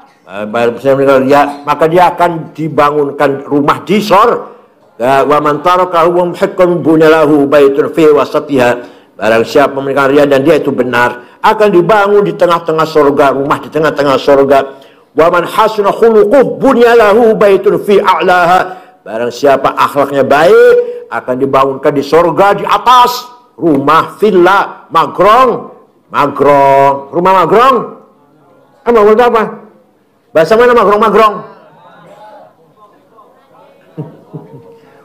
maka dia akan dibangunkan rumah di sorga. Wa man tarakahu muhiqqan bunyalahu baitun fi wasatiha. Barang siapa meninggalkan riya dan dia itu benar, akan dibangun di tengah-tengah sorga, rumah di tengah-tengah sorga. Wa man hasuna khuluquhu bunyalahu baitun fi a'laha. Barang siapa akhlaknya baik, akan dibangunkan di sorga di atas, rumah, villa, magrong, rumah magrong. Bangun apa? Bahasa mana magrong?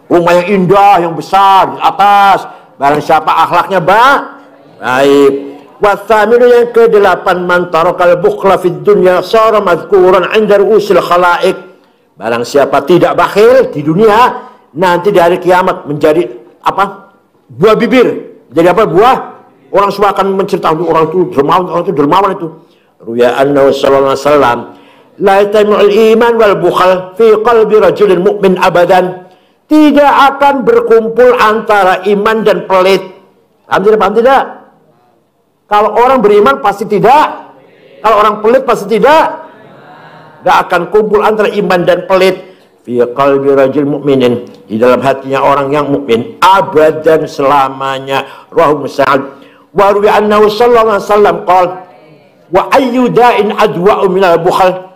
Rumah yang indah, yang besar, di atas. Barang siapa akhlaknya baik. Wathaminu yang ke-8, man tarakal bukhla fid dunya sara madhkuran 'inda ru'usil khalaik. Barang siapa tidak bakhil di dunia, nanti di hari kiamat menjadi apa? buah bibir. Jadi apa? Buah. Orang semua akan menceritakan orang itu dermawan itu. Ruya annahu sallallahu alaihi wasallam la yatami'ul iman wal bukhal fi qalbi rajulin mu'min abadan. Tidak akan berkumpul antara iman dan pelit. Paham tidak? Kalau orang beriman pasti tidak. Kalau orang pelit pasti tidak. Tidak akan kumpul antara iman dan pelit. Fi qalbi rajul mu'minin, di dalam hatinya orang yang mukmin abadan, selamanya. Rawahu Musa'ad. Wa ruwiya annahu sallallahu alaihi wasallam qala wa ayyu da'in adwa'u minal bukhal.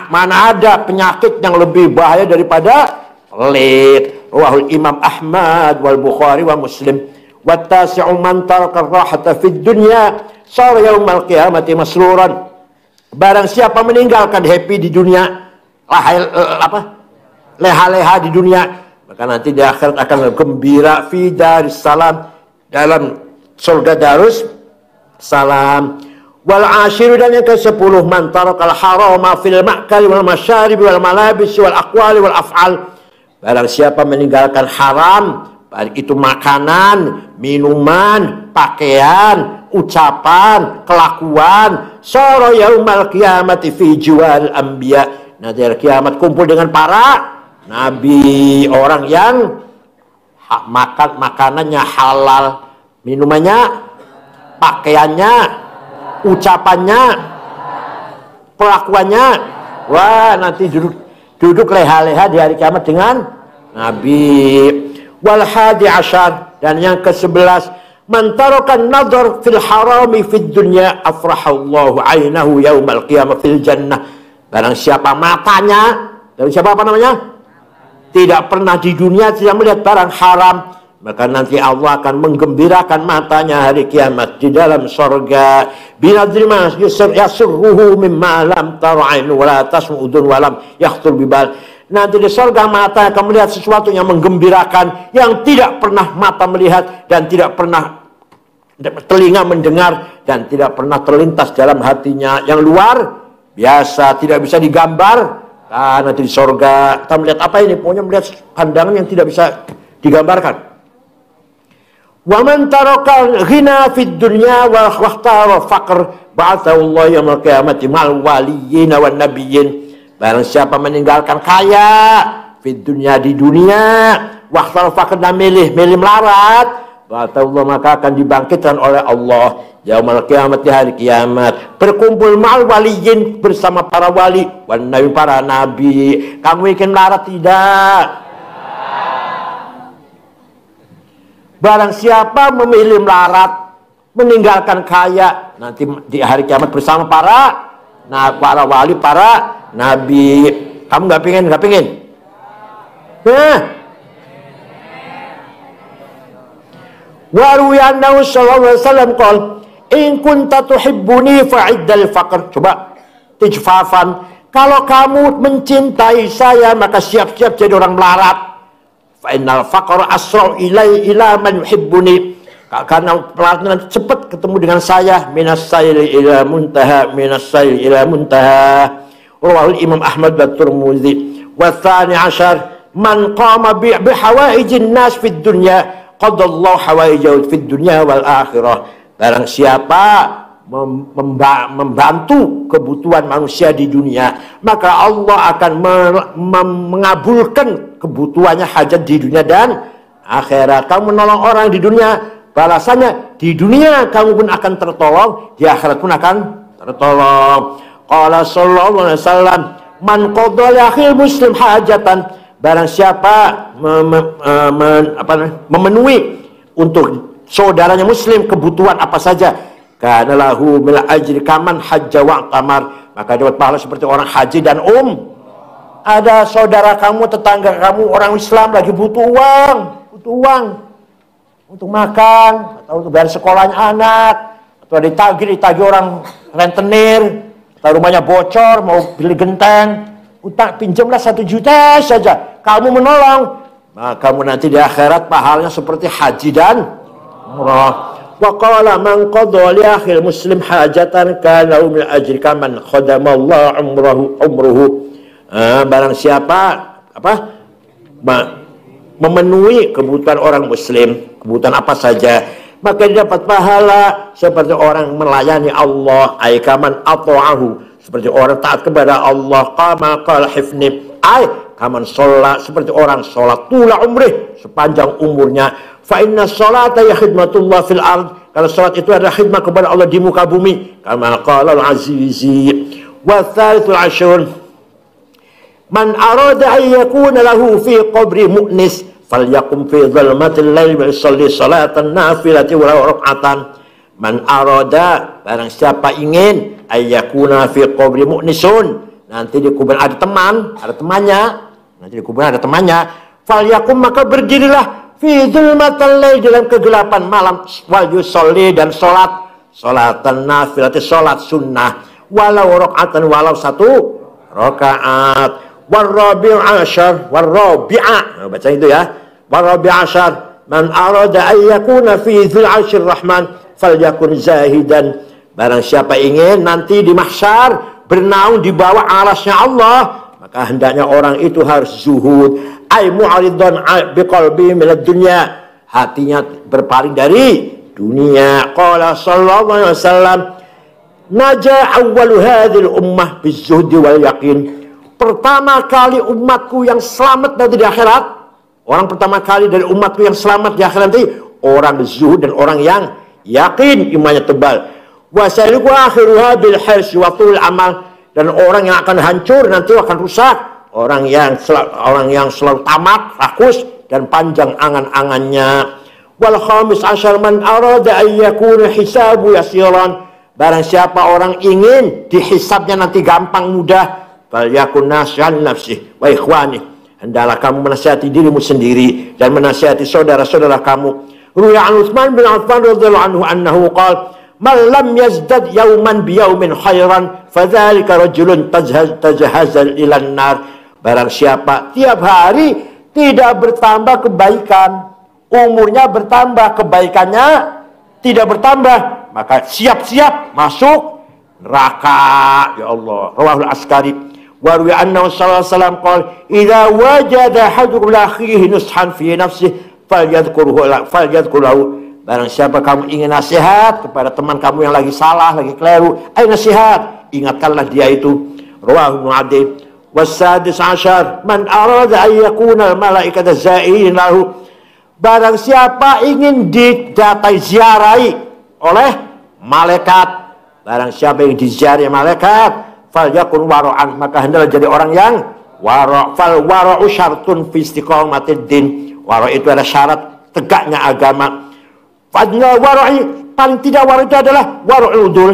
Mana ada penyakit yang lebih bahaya daripada pelit. Rawahul Imam Ahmad wal Bukhari wa Muslim. Wa tasi'u man taraka rahata fid dunya sara yaumal qiyamati masruran. Barang siapa meninggalkan happy di dunia, leha-leha di dunia, maka nanti di akhirat akan gembira fi daris salam, dalam surga darus salam. Wal ashiru, dan yang ke-10 man tarakal harama fil ma'kali wal masyarib wal malabis wal aqwali wal af'al. Barang siapa meninggalkan haram, baik itu makanan, minuman, pakaian, ucapan, kelakuan, sara yaumal qiyamati fi jiwal anbiya. Nanti hari kiamat kumpul dengan para nabi, orang yang makanannya halal, minumannya, pakaiannya, ucapannya, pelakuannya. Wah, nanti duduk leha-leha di hari kiamat dengan nabi. Wal hadi asyar, dan yang ke-11 man tarakan nadhar fil harami fid dunya afrahallahu ainahu yaumal qiyamah fil jannah. Barang siapa matanya, dari siapa apa namanya? Tidak pernah di dunia tidak melihat barang haram, maka nanti Allah akan menggembirakan matanya hari kiamat di dalam surga. Binadri ma yasurruhu mimma lam tara'in wa la tasmu'udun wa lam yakhtur bibal. Nanti di surga mata akan melihat sesuatu yang menggembirakan, yang tidak pernah mata melihat dan tidak pernah telinga mendengar dan tidak pernah terlintas dalam hatinya, yang luar biasa, tidak bisa digambar. Nanti di surga kita melihat apa ini? Pokoknya melihat pandangan yang tidak bisa digambarkan. Wa man taraka ghina fid dunya wa ikhtara faqr ba'athahu Allah yaumil qiyamati ma'al waliyyin wan nabiyyin. Barang siapa meninggalkan kaya fid dunya, di dunia, wa ikhtara faqr, dan milih melarat, ba'athahu Allah, maka akan dibangkitkan oleh Allah yaumil qiyamati, hari kiamat, berkumpul ma'al waliyyin, bersama para wali, wan nabi, para nabi. Kamu ingin melarat? Tidak. Barang siapa memilih melarat, meninggalkan kaya, nanti di hari kiamat bersama para wali, para nabi. Kamu nggak pingin? Wa ruwiyannahu sallallahu alaihi wasallam qala in kunta tuhibbuni fa'iddal faqr. Coba tijfafan, kalau kamu mencintai saya maka siap-siap jadi orang melarat. Fa innal faqra asra ila man yuhibbuni, karena melarat cepat ketemu dengan saya. Minas saili ila muntaha, minas saili ila muntaha. Rawahul Imam Ahmad wa Tirmidzi. Wa tsani asyar man qama bi hawaijin nas fid dunya qadallahu hawaijahu fid dunya wal akhirah. Barang siapa membantu kebutuhan manusia di dunia, maka Allah akan mengabulkan kebutuhannya, hajat di dunia dan akhirat. Kamu menolong orang di dunia, balasannya di dunia kamu pun akan tertolong, di akhirat pun akan tertolong. Qala sallallahu alaihi wasallam man qadha li akhil muslim hajatan. Barang siapa memenuhi untuk saudaranya muslim kebutuhan apa saja, kana lahu mil ajri kaman hajja wa tamar, maka dapat pahala seperti orang haji dan Ada saudara kamu, tetangga kamu orang Islam lagi butuh uang untuk makan atau untuk bayar sekolahnya anak, atau ditagih orang rentenir, atau rumahnya bocor mau beli genteng, utang pinjamlah 1 juta saja, kamu menolong, maka kamu nanti di akhirat pahalanya seperti haji dan umrah. Wa qala man qadha li akhil muslim hajatan kana min ajri kaman khadamallahu umruhu. Barang siapa memenuhi kebutuhan orang muslim, kebutuhan apa saja, maka dia dapat pahala seperti orang melayani Allah, ay kaman ata'ahu, seperti orang taat kepada Allah, kama qala hifni, ay kaman sholat, seperti orang sholat tula umrih, sepanjang umurnya. Fa inna sholata ya khidmatullah fil ard, kalau sholat itu adalah khidmat kepada Allah di muka bumi, kama qala al-azizi. Wa thalithul ashur, man arada an yakuna lahu fi qabri mu'nis falyakum fi dhulmatil lail wa yusalli salatan nafilati wa rak'atan. Man arada, barang siapa ingin, ayyakuna fi qabri mu'nisun, nanti di kuburan ada teman, ada temannya, nanti di kuburan ada temannya, falyakum, maka berdirilah, fi dhulmatil lail, dalam kegelapan malam, wal yusalli, dan sholat, salatan nafilati, sholat sunnah, walau rak'atan, walau satu rakaat. Warabi'u asyar, warabi'a, baca itu ya, warabi'u asyar, man arada an yakuna fi dzil arsyir rahman falyakun zahidan, barang siapa ingin nanti di mahsyar bernaung di bawah arasnya Allah, maka hendaknya orang itu harus zuhud, ay mu'aridan biqalbi minad dunya, hatinya berpaling dari dunia. Qala sallallahu alaihi wasallam, naja awwalu hadhil ummah bizuhdi wal yaqin, pertama kali umatku yang selamat nanti di akhirat, orang pertama kali dari umatku yang selamat di akhirat nanti orang zuhud dan orang yang yakin, imannya tebal. Wasaliku akhiruha bil hirsi wa tul amal, dan orang yang akan hancur nanti akan rusak, orang yang selalu tamat, rakus, dan panjang angan-angannya. Wal khamis asyar, man arada an yakuna hisabu yasiran, barang siapa orang ingin dihisabnya nanti gampang mudah, falyakun nasihan nafsih wa ikhwani, hendaklah kamu menasihati dirimu sendiri dan menasihati saudara-saudara kamu. Ruya an Utsman bin Affan radhiyallahu anhu annahu qala, man lam yazdad yawman bi yawmin khairan fadzalika rajulun tajahaza ila nar, barang siapa tiap hari tidak bertambah kebaikan, umurnya bertambah, kebaikannya tidak bertambah, maka siap-siap masuk neraka. Ya Allah. Rawahul Askari. Wa ruwiya annahu sallallahu alaihi wasallam qala, idza wajada ahadukum li akhihi nushan fi nafsihi falyadhkurhu, barang siapa kamu ingin nasihat kepada teman kamu yang lagi salah, lagi keliru, ayo nasihat, ingatkanlah dia itu. Rawahu Ibnu Adi. Wasadis asyar, man arada an yakuna al malaikata za'irin lahu, barang siapa ingin didatai ziarahi oleh malaikat, barang siapa yang diziarahi malaikat, falyakun wara'an, maka hendaklah jadi orang yang wara'. Fal wara'u syartun fi istiqamatid din, wara' itu adalah syarat tegaknya agama. Fadna wara'i, paling tidak wara' itu adalah wara'ul udul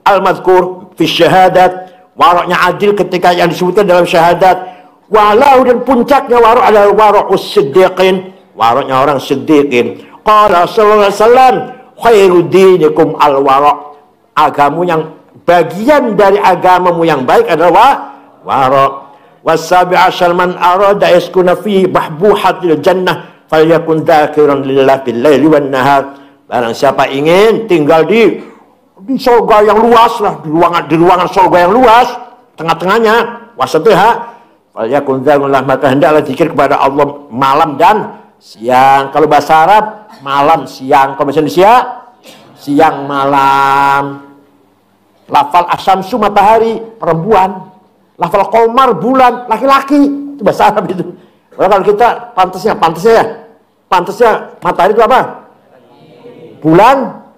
al-madhkur fi syahadat, wara'nya adil ketika yang disebutkan dalam syahadat. Walau, dan puncaknya wara' adalah wara'us siddiqin, wara'nya orang siddiqin. Qala sallallahu alaihi wasallam, khairu dinikum al-wara', agamu yang bagian dari agamamu yang baik adalah wara'. Wasabi asyar, man arada yaskuna fi bahbuhatil jannah falyakun dzakiran lillah bil laili wan nahar, barang siapa ingin tinggal di surga yang luas lah, di ruangan surga yang luas, tengah-tengahnya wasatiha, falyakun dzakiran, maka hendaklah zikir kepada Allah malam dan siang. Kalau bahasa Arab malam siang, kalau bahasa Indonesia siang malam. Lafal asyamsu matahari perempuan, lafal qamar bulan laki-laki, itu bahasa Arab itu. Kalau kita pantasnya matahari itu apa? Bulan?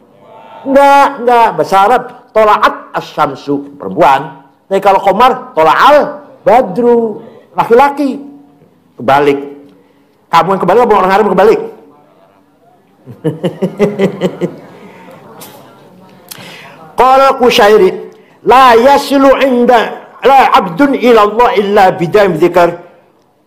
Enggak, bahasa Arab tola'at asyamsu perempuan. Tapi kalau qamar tola'al badru laki-laki. Kebalik. Kamu yang kebalik atau orang Arab yang kebalik? Qala Qushairi, la yasilu inda la abdun ila Allah illa bidaim dzikr,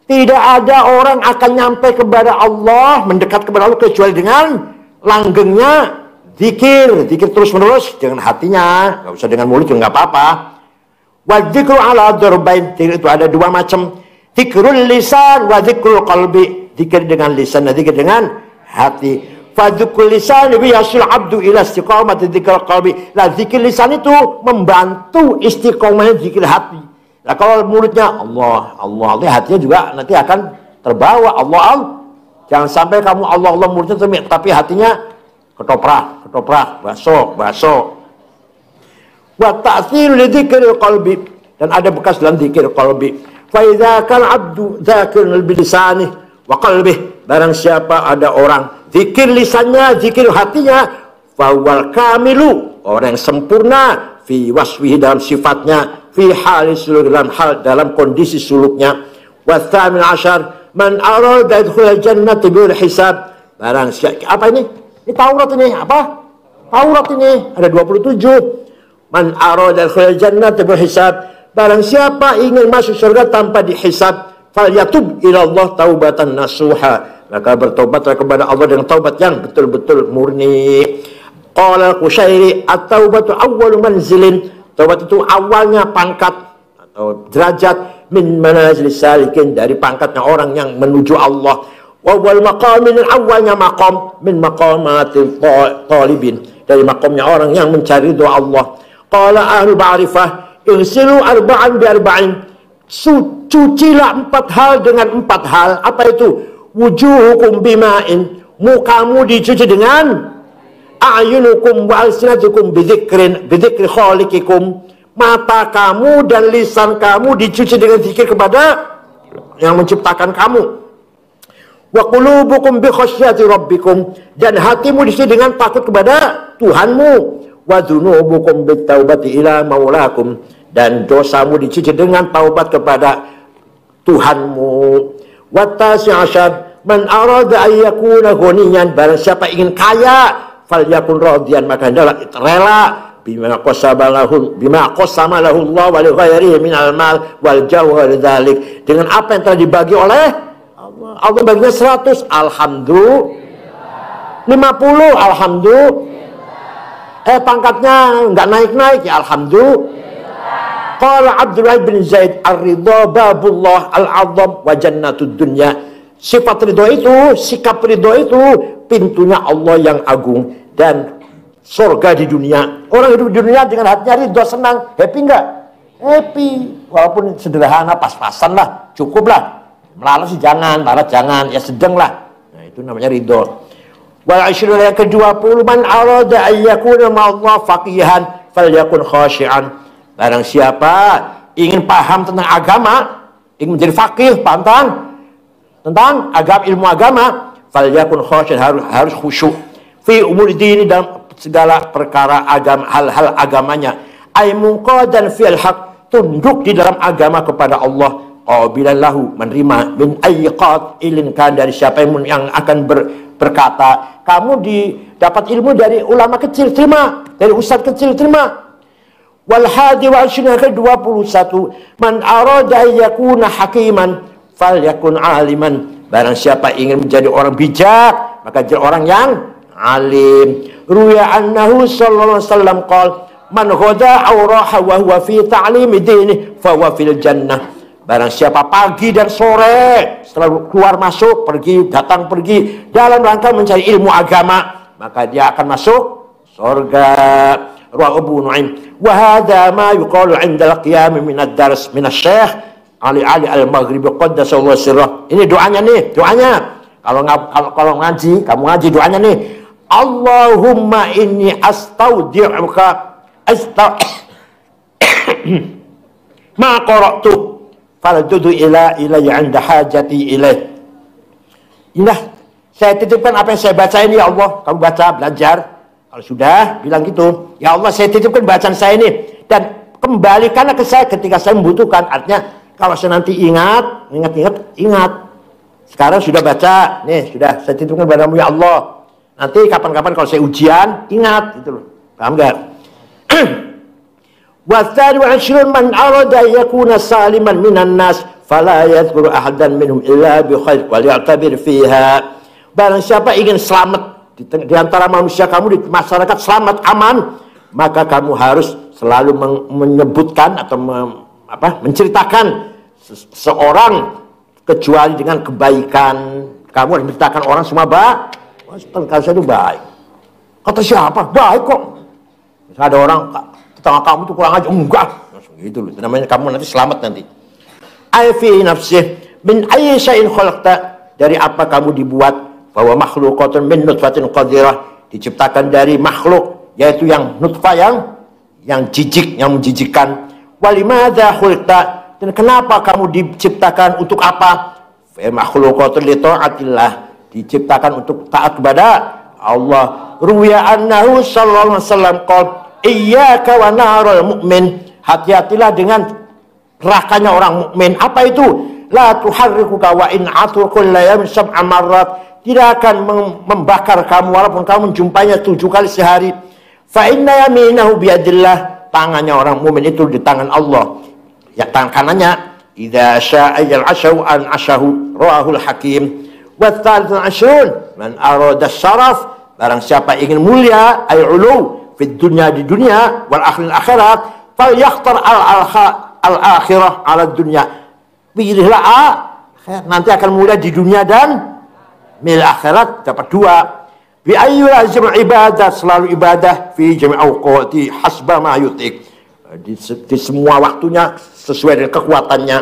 tidak ada orang akan nyampe kepada Allah, mendekat kepada Allah kecuali dengan langgengnya zikir terus menerus dengan hatinya, nggak usah dengan mulut juga nggak apa-apa. Wa dzikru ala darbain, itu ada dua macam, dzikrul lisan wa dzikrul qalbi, zikir dengan lisan dan zikir dengan hati. Fadzikul lisan bi yasul abdu ila istiqamati dzikr qalbi, lah zikir lisan itu membantu istiqomahnya zikir hati. Nah kalau mulutnya Allah, hatinya juga nanti akan terbawa Allah Jangan sampai kamu Allah murid tapi hatinya ketoprak, baso. Wa ta'thir li dzikril qalbi, dan ada bekas dalam zikir qalbi. Fa idza kana 'abdu dzakiran bi lisanihi wa qalbihi, barang siapa ada orang zikir lisannya, zikir hatinya, fa huwal kamilu, orang yang sempurna, fi wasfihi, dalam sifatnya, fi hali suluk, dalam kondisi suluknya. Wa tsamin asyar man arada yadkhulul jannata bil hisab, barang siapa, apa ini? Ini Taurat ini, apa? Taurat ini ada 27. Man arada yadkhulul jannata bil hisab, barang siapa ingin masuk surga tanpa dihisab, falyatub ila Allah taubatan nasuha, maka bertobatlah kepada Allah dengan taubat yang betul-betul murni. Qala Qushairi, at-taubatu awwalu manzilin, taubat itu awalnya pangkat atau derajat, min manazil salikin, dari pangkatnya orang yang menuju Allah. Wa wal maqamin, awalnya maqam, min maqamatil talibin, dari maqamnya orang yang mencari doa Allah. Qala ahlu ma'rifah, irsilu arba'an bi arba'in, cucilah 4 hal dengan 4 hal. Apa itu? Wujuhukum bima'in, mukamu dicuci dengan a'yunukum wa alsinatukum bidzikri khaliqikum, mata kamu dan lisan kamu dicuci dengan zikir kepada yang menciptakan kamu. Wa qulubukum bi khasyati rabbikum, dan hatimu dicuci dengan takut kepada Tuhanmu. Wa dzunubukum bit taubati ila maulakum, dan dosamu dicuci dengan taubat kepada Tuhanmu. Wa tasi'asyad man arada ay yakuna ghaniyan, barang siapa ingin kaya, falyakun radiyan, maka hendaklah rela bima qasama lahu Allah wa li ghairihi min al-mal wal jawhar dzalik, dengan apa yang telah dibagi oleh Allah. Allah baginya 100, alhamdulillah. 50, alhamdulillah. Pangkatnya enggak naik-naik, ya alhamdulillah. Qala Abdullah bin Zaid, ar-ridha babullah al-'azam wa jannatud dunya, sifat ridho itu, sikap ridho itu pintunya Allah yang agung dan surga di dunia. Orang hidup di dunia dengan hatinya ridho, senang, happy enggak? Happy, walaupun sederhana, pas-pasan lah, cukup lah. Melarat sih jangan, marah jangan, ya sedang lah. Nah, itu namanya ridho. Wal asyrul yang ke-20, man arada ayyakuna ma'allah faqihan falyakun khashi'an, barang siapa ingin paham tentang agama, ingin menjadi faqih, paham tentang agama, ilmu agama, falyakun khashi'an, harus khusyuk fi umur dini, dalam segala perkara agama, hal-hal agamanya. Ay munqadan fil haq, tunduk di dalam agama kepada Allah. Qabilan lahu, menerima, min ayqat ilin, kan dari siapa yang akan berkata, kamu dapat ilmu dari ulama kecil, terima, dari ustaz kecil, terima. Wal hadi wa asyrina ke-21, man arada yakuna hakiman falyakun aliman, barang siapa ingin menjadi orang bijak, maka jadi orang yang alim. Ruya annahu sallallahu alaihi wasallam qala, man ghada aw raha wa huwa fi ta'limi dini fa huwa fil jannah, barang siapa pagi dan sore selalu keluar masuk, pergi datang pergi dalam rangka mencari ilmu agama, maka dia akan masuk surga. Rawahu Abu Nu'aim. Wa hadza ma yuqalu 'inda al-qiyam min ad-dars min asy-syekh Ali Al-Maghribi qaddasallahu sirrah. Ini doanya nih, doanya. Kalau ngaji, kamu ngaji doanya nih. Allahumma inni astaudi'uka ma qara'tu faldudu ilayya 'inda hajati ilaih. Indah, saya titipkan apa yang saya baca ini ya Allah. Kamu baca, belajar. Kalau sudah, bilang gitu. Ya Allah, saya titipkan bacaan saya ini, dan kembalikanlah ke saya ketika saya membutuhkan. Artinya, kalau saya nanti ingat. Sekarang sudah baca, nih sudah saya titipkan padamu ya Allah. Nanti kapan-kapan kalau saya ujian, ingat, gitu loh. Paham gak? Wathari wa asyrun man arada yakuna saliman minan nas fala yadhkuru ahadan minhum illa bi khair wal ya'tabir fiha. Barang siapa ingin selamat di antara manusia, kamu di masyarakat selamat aman, maka kamu harus selalu menyebutkan atau menceritakan seorang kecuali dengan kebaikan. Kamu harus menceritakan orang semua kalau saya itu baik. Kata siapa? Baik kok. Misalnya ada orang, tetangga kamu tuh kurang aja, enggak. Langsung gitu loh. Namanya kamu nanti selamat nanti. Ai fi nafsih min ayyi syai'in khalaqta, dari apa kamu dibuat? Bahwa makhlukatun min nutfatin qadirah, diciptakan dari makhluk, yaitu yang nutfah yang jijik, yang menjijikkan. Walimadza khuliqta, dan kenapa kamu diciptakan, untuk apa? Fa makhlukatun li ta'atillah, diciptakan untuk taat kepada Allah. Ruwiya annahu sallallahu alaihi wasallam qala iyyaka wa naral mu'min, hati-hatilah dengan nerakanya orang mukmin. Apa itu? La tuharrikuka wa in atur kullayam sab'a marrat, tidak akan membakar kamu walaupun kamu menjumpainya 7 kali sehari. Fa inna yaminahu biyadillah, tangannya orang mukmin itu di tangan Allah. Ya, tangan kanannya, idza syaa'a yal'ashu an ashahu, rawahul hakim. Wa tsalitsatu asyrun man arada syaraf, barang siapa ingin mulia, ay ulu fid dunya, di dunia, wal akhirat, fal yakhtar al akhirah ala dunya, pilihlah nanti akan mulia di dunia dan mil akhirat, dapat 2. Bi ayyu lazim ibadah, selalu ibadah, fi jami' awqati hasba ma yutik, di semua waktunya sesuai dengan kekuatannya.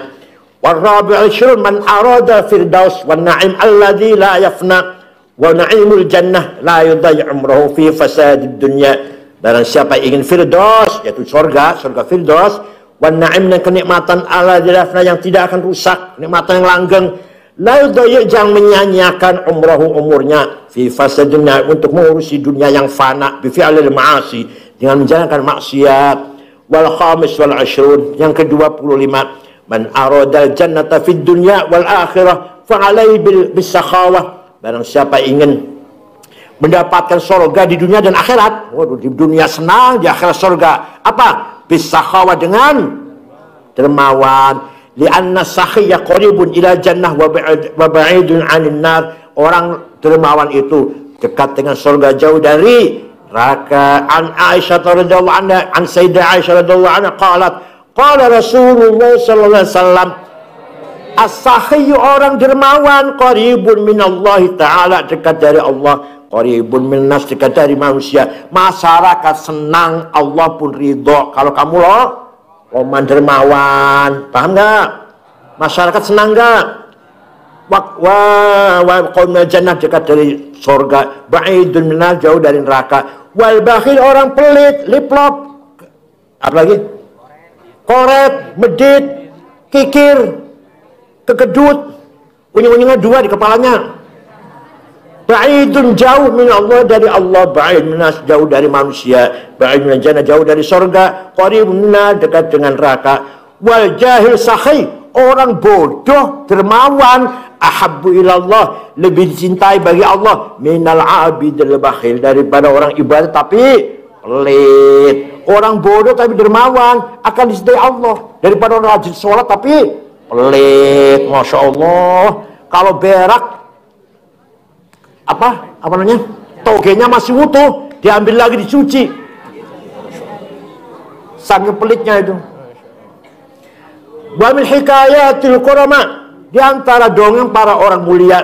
Warabi'ul syurun man arada firdaus wan na'im alladzi la yafna wa na'imul jannah la yudayyi umruhu fi fasadid dunya, barang siapa ingin firdaus, yaitu surga firdaus, wan na'im, dan kenikmatan alladzi la yafna, yang tidak akan rusak, kenikmatan yang langgeng, la yudayyi, jangan menyanyiakan umruhu, umurnya, fi fasadid dunya, untuk mengurusi dunia yang fana, bi fi'lil ma'asi, dengan menjalankan maksiat. Wal khamis wal ashrun, yang ke-25, man aradal jannata fid dunya wal akhirah fa alaihi bis sakhawah, barang siapa ingin mendapatkan surga di dunia dan akhirat, di dunia senang, di akhirat surga, apa? Bis sakhawah, dengan dermawan. Li'anna sakhiyya qaribun ila jannah wa ba'idun 'anil nar, orang dermawan itu dekat dengan surga, jauh dari neraka. An Aisyah radhiyallahu anha, an Sayyidah Aisyah radhiyallahu anha qalat, qala Rasulullah sallallahu alaihi wasallam, as-sakhiyyu, orang dermawan, qaribun minallahi ta'ala, dekat dari Allah, qaribun minnas, dekat dari manusia. Masyarakat senang, Allah pun ridho kalau kamu roman dermawan, paham nggak? Masyarakat senang nggak? Wa qaumul jannah, dekat dari surga, ba'idun minnas, jauh dari neraka. Wal bakhil, orang pelit, liplop, apa lagi? Koret, medit, kikir, kekedut, unyeng-unyengnya 2 di kepalanya. Ba'idun, jauh min Allah, dari Allah, ba'id minas, jauh dari manusia, ba'id minas jannah, jauh dari surga, qaribun minas, dekat dengan neraka. Wal jahil sakhi, orang bodoh dermawan, ahabbu ilallah, lebih dicintai bagi Allah, minal abidil bakhil, daripada orang ibadah tapi pelit. Orang bodoh tapi dermawan akan dicintai Allah, daripada orang rajin sholat tapi pelit. Masya Allah, kalau berak apa namanya, togenya masih utuh, diambil lagi dicuci, saking pelitnya itu. Wa min hikayatil qurama, di antara dongeng para orang mulia,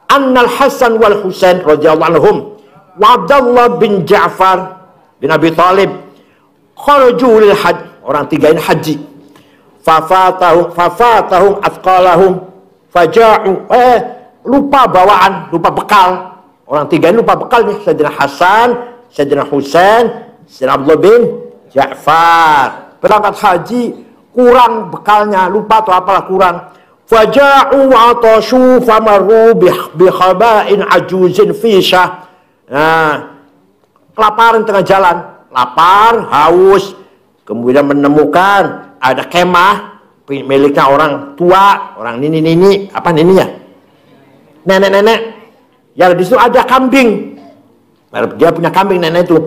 annal Hasan wal Husain radhiyallahu anhum wa Abdullah bin Ja'far bin Abi Thalib kharaju lil hajj, orang 3 ini haji. Fafatahum athqalahum faja'u, lupa bawaan, lupa bekal. Orang 3 ini lupa bekal nih, Sayyidina Hasan, Sayyidina Husain, Sayyidina Abdullah bin Ja'far. Berangkat haji, kurang bekalnya, lupa atau apalah kurang. Faja'u atashu famaru bi khaba'in ajuzin fisha. Nah, kelaparan tengah jalan, lapar, haus, kemudian menemukan ada kemah miliknya orang tua, orang nini, apa nininya? Nenek-nenek. Yang di situ ada kambing. Dia punya kambing, nenek itu.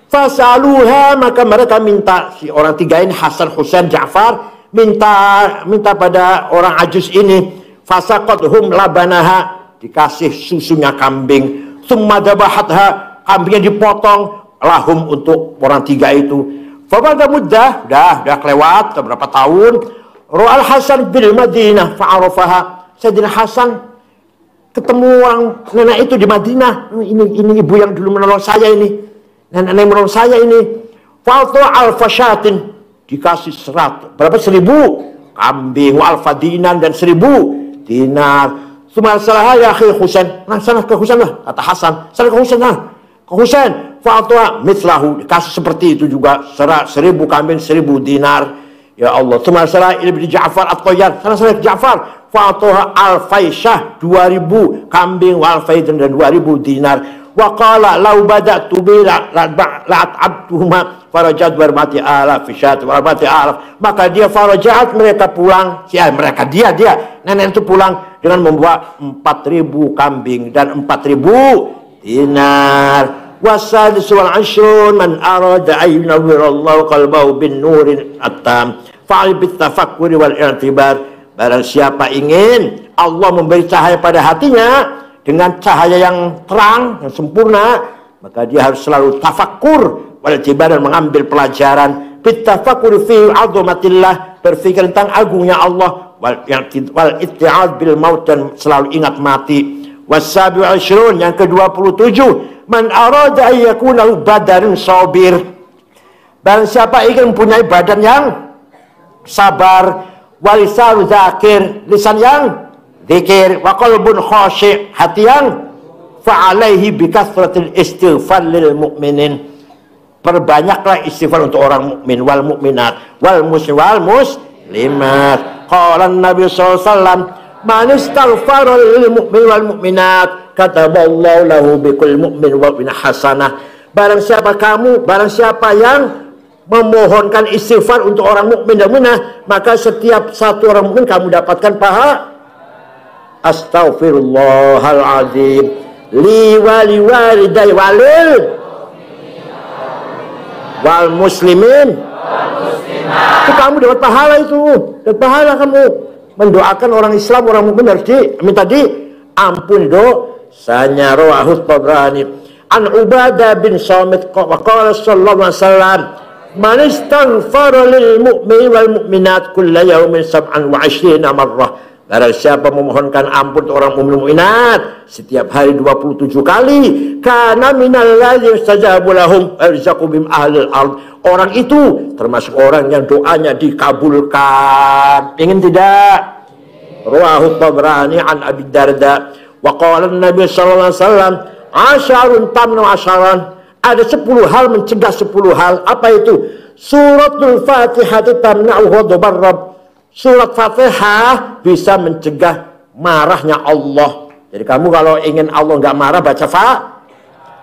Fasaluha, maka mereka minta, si orang 3 ini, Hasan, Husain, Ja'far, minta pada orang ajuz ini. Fasaqathum labanaha, dikasih susunya kambing. Tsumma dabahatha, kambingnya dipotong lahum, untuk orang 3 itu. Fabada muddah, udah kelewat beberapa tahun. Ru'al Hasan bil Madinah fa'arafaha, Sayyidina Hasan ketemu orang nenek itu di Madinah. Ini ibu yang dulu menolong saya ini, nenek yang menolong saya ini. Fa'atu al-fashatin, dikasih 100, berapa? 1000 kambing, wa al-fadinan, dan 1000 dinar. Sumasalah ya akhi Husain. Nah, sana ke Husain lah, kata Hasan. Sana ke Husain lah. Ke Husain. Fa'atwa mislahu. Kasih seperti itu juga. 1000 kambing, 1000 dinar. Ya Allah. Sumasalah ibni Ja'far at-Tayyar. Sana ke Ja'far. Fa'atwa al-Faisyah. 2000 kambing wal faidin dan 2000 dinar. Wa qala law bada'tu bi la'at'abtuhuma farajat barbati alaf fisyat barbati alaf. Maka dia farajat, mereka pulang. Dia nenek itu pulang dengan membawa 4000 kambing dan 4000 dinar. Wasadis wal ashrun man arada an yunawwirallahu qalbahu bin nurin attam fa'al bit tafakkuri wal i'tibar. Barang siapa ingin Allah memberi cahaya pada hatinya dengan cahaya yang terang, yang sempurna, maka dia harus selalu tafakkur wal i'tibar dan mengambil pelajaran. Bit tafakkuri fi 'azamatillah, berfikir tentang agungnya Allah, wal itti'ad bil maut, dan selalu ingat mati. Wasabi'u ashrun, yang ke-27, man arada ay yakuna badanun sabir. Barang siapa ingin mempunyai badan yang sabar, walisan zakir, lisan yang zikir, wa qalbun khashi', hati yang fa'alaihi bikasratil istighfar lil mu'minin. Perbanyaklah istighfar untuk orang mukmin, wal mukminat, wal muslim, wal muslimat. Qala Nabi sallallahu alaihi wasallam, man istaghfara lil mu'min wal mukminat kataballahu lahu bikul mu'min wa bin hasanah. Barang siapa yang memohonkan istighfar untuk orang mukmin dan mukminah, maka setiap satu orang mukmin kamu dapatkan pahala. Astaghfirullahaladzim li wali walidai walil wal muslimin. Itu kamu dapat pahala, itu dapat pahala. Kamu mendoakan orang Islam, orang mukmin harus minta ampun dosanya. Rawahu Tabrani an Ubadah bin Samit qala sallallahu alaihi wasallam, man istaghfara lil mu'min wal mu'minat kulla yawmin 27 marrah. Barang siapa memohonkan ampun untuk orang mukmin mukminat setiap hari 27 kali, kana minal ladzina istajabu lahum arzaqu bim ahlil ard. Orang itu termasuk orang yang doanya dikabulkan. Ingin tidak? Rawahu Tabrani an Abi Darda wa qala Nabi sallallahu alaihi wasallam, asyarun tamnu asyaran. Ada 10 hal mencegah 10 hal. Apa itu? Suratul Fatihah tamna'u ghadabar Rabb. Surat Fatihah bisa mencegah marahnya Allah. Jadi kamu kalau ingin Allah nggak marah, baca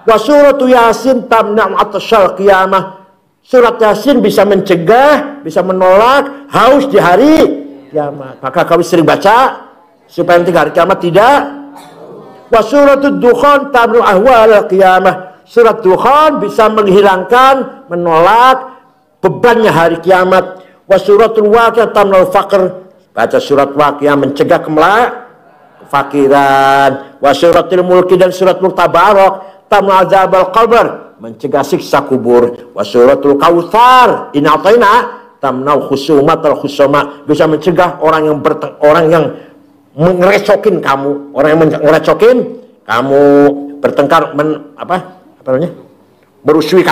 wa suratu Yasin tamna'u atasyal qiyamah. Surat Yasin bisa mencegah, bisa menolak haus di hari kiamat. Maka kamu sering baca supaya nanti hari kiamat tidak. Wa suratud Dukhan tamna'u ahwal qiyamah. Surat Dukhan bisa menghilangkan, menolak bebannya hari kiamat. Wa suratul Waqiah tamna'ul faqr. Baca surat Waqiah mencegah kefakiran. Wa suratul Mulk dan surat Tabarak tamna'u adzabal qabr, mencegah siksa kubur. Wa suratul Kautsar inna a'tayna tamna'u khusumatal khusuma, bisa mencegah orang yang ngerecokin kamu, orang yang ngerecokin kamu, bertengkar merusui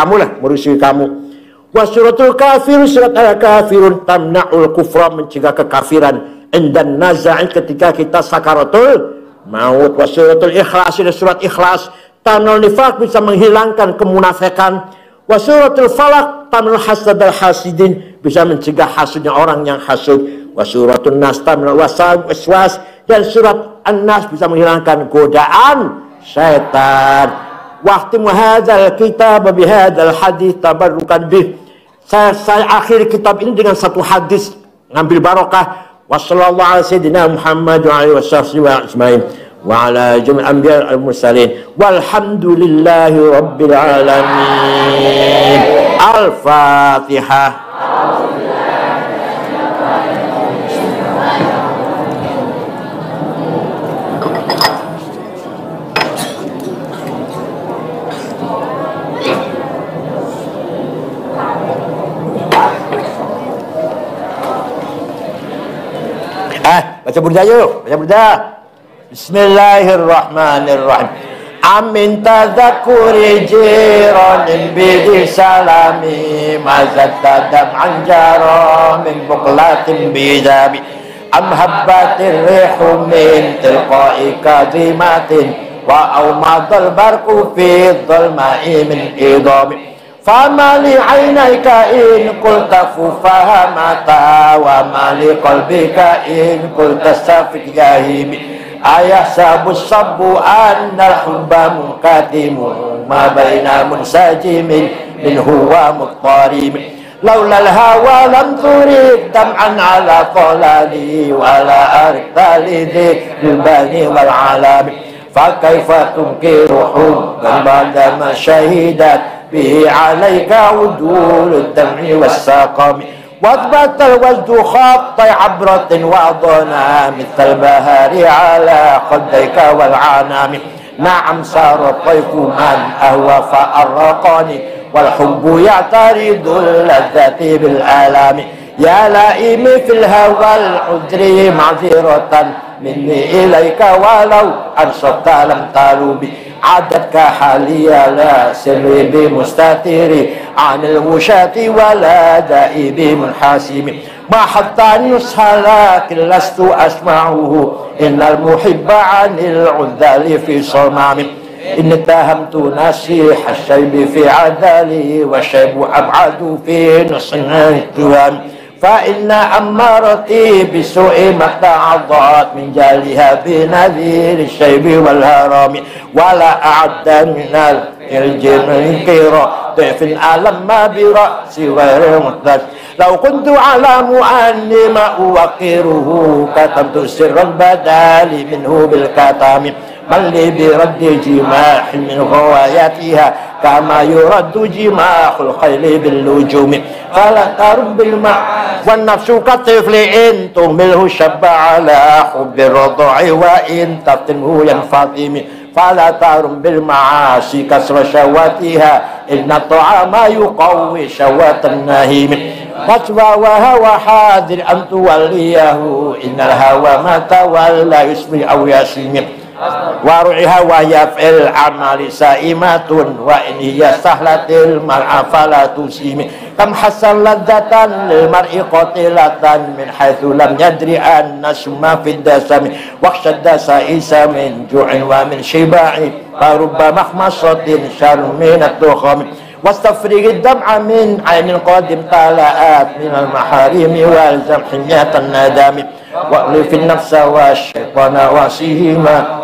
kamu. Wa suratul Kafirun, surat Al-Kafirun tamna'ul kufra, mencegah kekafiran. Indan naza'i, ketika kita sakaratul maut. Wa suratul Ikhlas, surat Ikhlas tamna'ul nifaq, bisa menghilangkan kemunafikan. Wa suratul Falaq tamna'ul hasadal hasidin, bisa mencegah hasudnya orang yang hasud. Wa suratul Nas tamna'ul waswas, dan surat An-Nas bisa menghilangkan godaan syaitan. Waqtimu hadzal kitab bihadzal hadis tabarrukan bih. Saya akhiri kitab ini dengan satu hadis, ngambil barokah. Wassallallahu ala sayyidina Muhammad wa alihi wasahbihi wa ala jami'il anbiya wal mursalin walhamdulillahi rabbil alamin. Al-Fatihah. Baca burda yuk, baca burda. Bismillahirrahmanirrahim. Amin tadzakuri jiranin bidi salami mazat tadam anjaro min buklatin bidabi أم هبت الريح من تلقاء كاظمات وأومض البرق في الظلماء من إضام فما لعينيك إن قلت فهمتا وما لقلبك إن قلت استفق يهيم أيحسب الصب أن الحب منكتم ما بين منسجم منه ومضطرم لولا الهوى لم تريد دمعا على طلالي ولا أردت لذكر البني والعالم فكيف تنكر حبا بعدما شهدت به عليك عدول الدمع والسقم واثبت الوجد خط عبرة وضنا مثل البهار على خديك والعنام نعم سار الطيف من أهوى فأرقني والحب يعترض اللذة بالآلام يا لائمي في الهوى العذر معذرة مني إليك ولو أنصت لم تلومي عدتك حالي لا سري بمستتر عن الوشاة ولا دائي بمنحاسم ما حتى النصح لكن لست أسمعه إن المحب عن العذال في صمام إن اتهمت نسيح الشيب في عذالي والشيب أبعد في نصح الاتهام فإن أمارتي بسوء ما تعضت من جالها بنذير الشيب والهرام ولا أعد من الجن الكيرا ضعف ألم برأسي غير مقدس لو كنت أعلم أني ما أوقره كتمت سر البدال منه بالكتام من لي برد جماح من غواياتها كما يرد جماح الخيل باللجوم فلا ترب بالماء والنفس كالطفل إن تهمله شب على حب الرضع وإن تفتنه ينفطم فلا ترم بالمعاصي كسر شواتها إن الطعام يقوي شوات النهيم فتوى وهوى حاذر أن توليه إن الهوى ما تولى يسمي أو يسمي ورعها وهي في الأعمال سائمة وإن هي سهلة المرء فلا تسيم كم حسن لذة للمرء قتلة من حيث لم يدري أن السم في الدسم واخشى الدسائس من جوع ومن شباع فرب مخمصة شر من الدخم واستفرغ الدمع من عين قد امتلأت من المحارم والزم حمية الندم واغلف النفس والشيطان واسيهما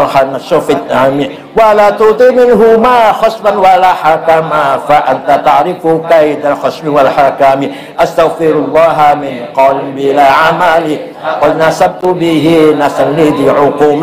وخنص في الدم ولا تطع منهما خصما ولا حكما فأنت تعرف كيد الخصم والحكام أستغفر الله من قول بلا عمل قد نسبت به نسا لذي عقوم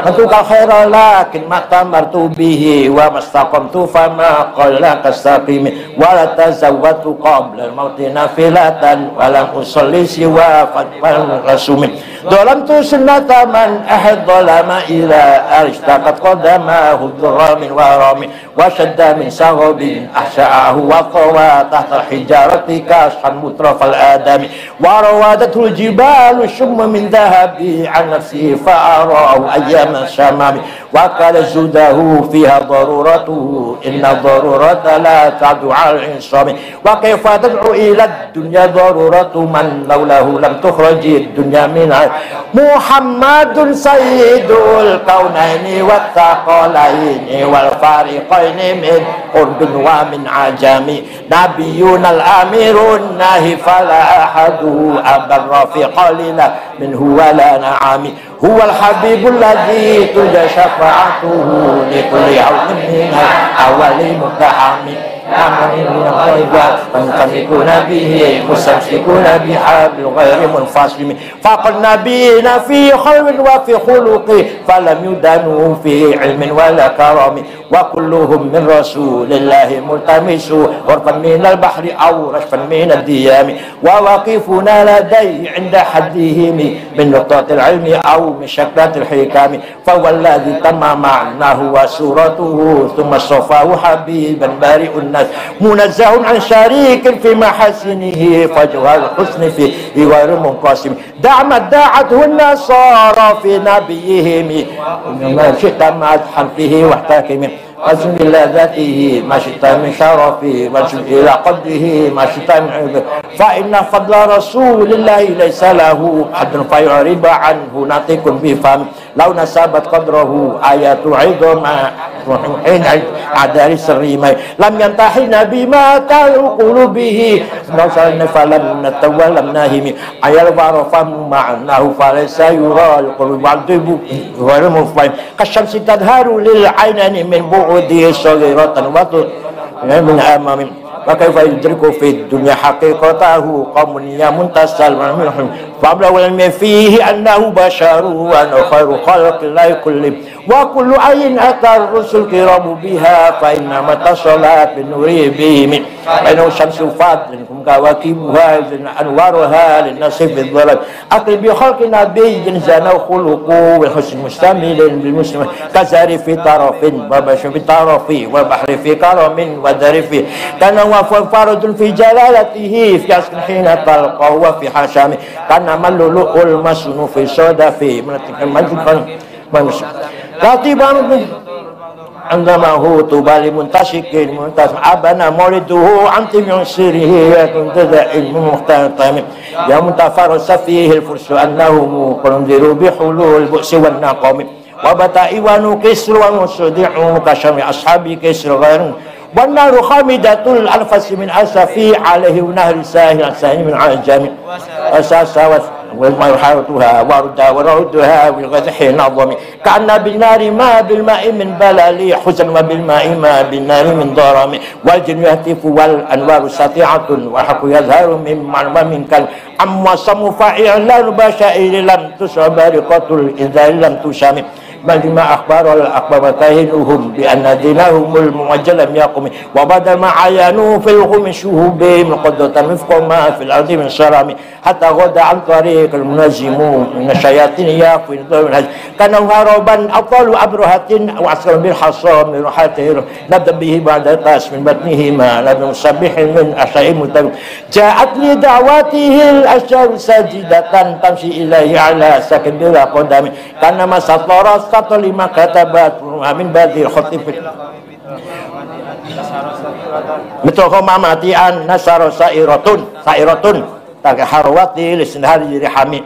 أتوك الخير لكن ما تمرت به وما استقمت فما قل لك استقيم ولا تزودت قبل الموت نافلة ولم أصلي سوى فتوى الرسوم ظلمت سنة من أحد ظلم إلى أرشتقت قدماه الضر من ورم وشد من سغب أحشاءه وطوى تحت الحجارة كاشحا مترف الآدم وروادته الجبال الشم من ذهب عن نفسه فأراه أيام الشمام وكان جوده فيها ضرورته إن الضرورة لا تعد على العصام وكيف تدعو إلى الدنيا ضرورة من لوله لم تخرج الدنيا منها محمد سيد الكونين والثقلين والفارقين من قرب ومن عجم نبينا الأمير الناهي فلا أحد أبر في قليل منه ولا نعم هو الحبيب الذي ترجى شفاعته لكل يوم من الأول مقتحم آمن من الغيبات منتمكون به مستمسكون بحبل غير منفصل فقل نبينا في خير وفي خلق فلم يدانوا في علم ولا كرم وكلهم من رسول الله ملتمس غرفا من البحر أو رشفا من الديام وواقفنا لديه عند حدهم من نقطة العلم أو من شكلات الحكام فهو الذي تم معناه وسورته ثم صفاه حبيبا بارئ الناس منزه عن شريك في محاسنه فجوهر الحسن فيه غير منقسم دع ما ادعته النصارى في نبيهم ما شئت مدحا فيه واحتكم وانسب إلى ذاته ما شئت من شرفه وانسب إلى قدره ما شئت من عبده فإن فضل رسول الله ليس له حد فيعرب عنه ناطق بفم لو نسبت قدره آيات عظمى حين عدال سريمي لم يمتحن بما تقول به نصرنا فلم نتوى لم نهم عيال فم معناه فليس يرى القلوب عذب غير مفهم كالشمس تظهر للعينين من بعده صغيرة وطر من أمام وكيف يدرك في الدنيا حقيقته قوم يمتسل منهم فأبلغ العلم فيه أنه بشر وأنه خير خلق الله كلهم وكل عين أتى الرسل كرام بها فإنما اتصلت بالنور بهم فإنه شمس فضل كواكبها أنوارها للناس في الظلام أقل بخلق نبي زانه خلقه والحسن مستمل بالمسلم كزار في طرف وبشر في طرف والبحر في كرم ودر في كان فرد في جلالته في عسكر حين تلقى وفي حشامه كان من لؤلؤ المسن في صدفه من المجد راتبا عندما هو طوبى لمنتشك منتشك أبنى مولده عن تبع سره يكون علم مختلط يوم تفرس فيه الفرس أنه قنذر بحلول البؤس والنقم وبتا إيوان كسر ومصدع كشم أصحاب كسر غير والنار خامدة الأنفس من أسفي عليه نهر ساهل ساهل من عجم أساسا ومرحلتها وردها بالغزح نظم كأن بالنار ما بالماء من بلال حزن وبالماء ما بالنار من ضرم والجن يهتف والأنوار سطيعة والحق يظهر من معلوم من كلم عم وصم فإعلان بشائر لم تسع بارقة الإنذار لم تشام بل بما أخبار الأخبار كاهنهم بأن دينهم المعجل لم يقم وبدل ما عينوه في الغم شهوبهم قدرة مفق ما في الأرض من صرام حتى غدا عن طريق المنزمون من الشياطين يقفوا من الهج كانوا هربا أطالوا أبرهة وعسكرا بالحصى من روحته نبدأ به بعد تاس من بطنهما لم مسبح من أشياء متبع جاءت لدعوته الأشجار ساجدة تمشي إليه على سكن بلا قدام كانما سطرت لما كتبت من بعد الخطيب مثل ماماتي أن نصر سائرة تكحرواتي لسنهار رحمي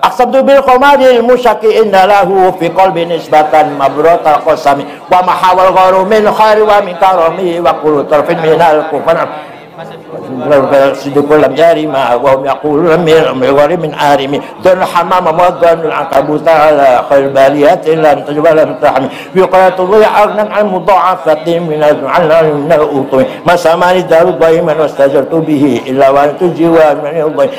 أقسمت بالقمر المشكي إن له في قلب نسبة مبروط القسم وما حاول غير من خير ومن كرمي وكل طرف من الكفر صدق لم يرم وهم يقولون من عارم دون الحمام وظن العنكبوت على خير الباليات لم تجب لم تحمي وقالت الله أغنى عن مضاعفة من الأوطم ما سمعني دار ضيما واستجرت به إلا وأنت الجوار من الضيم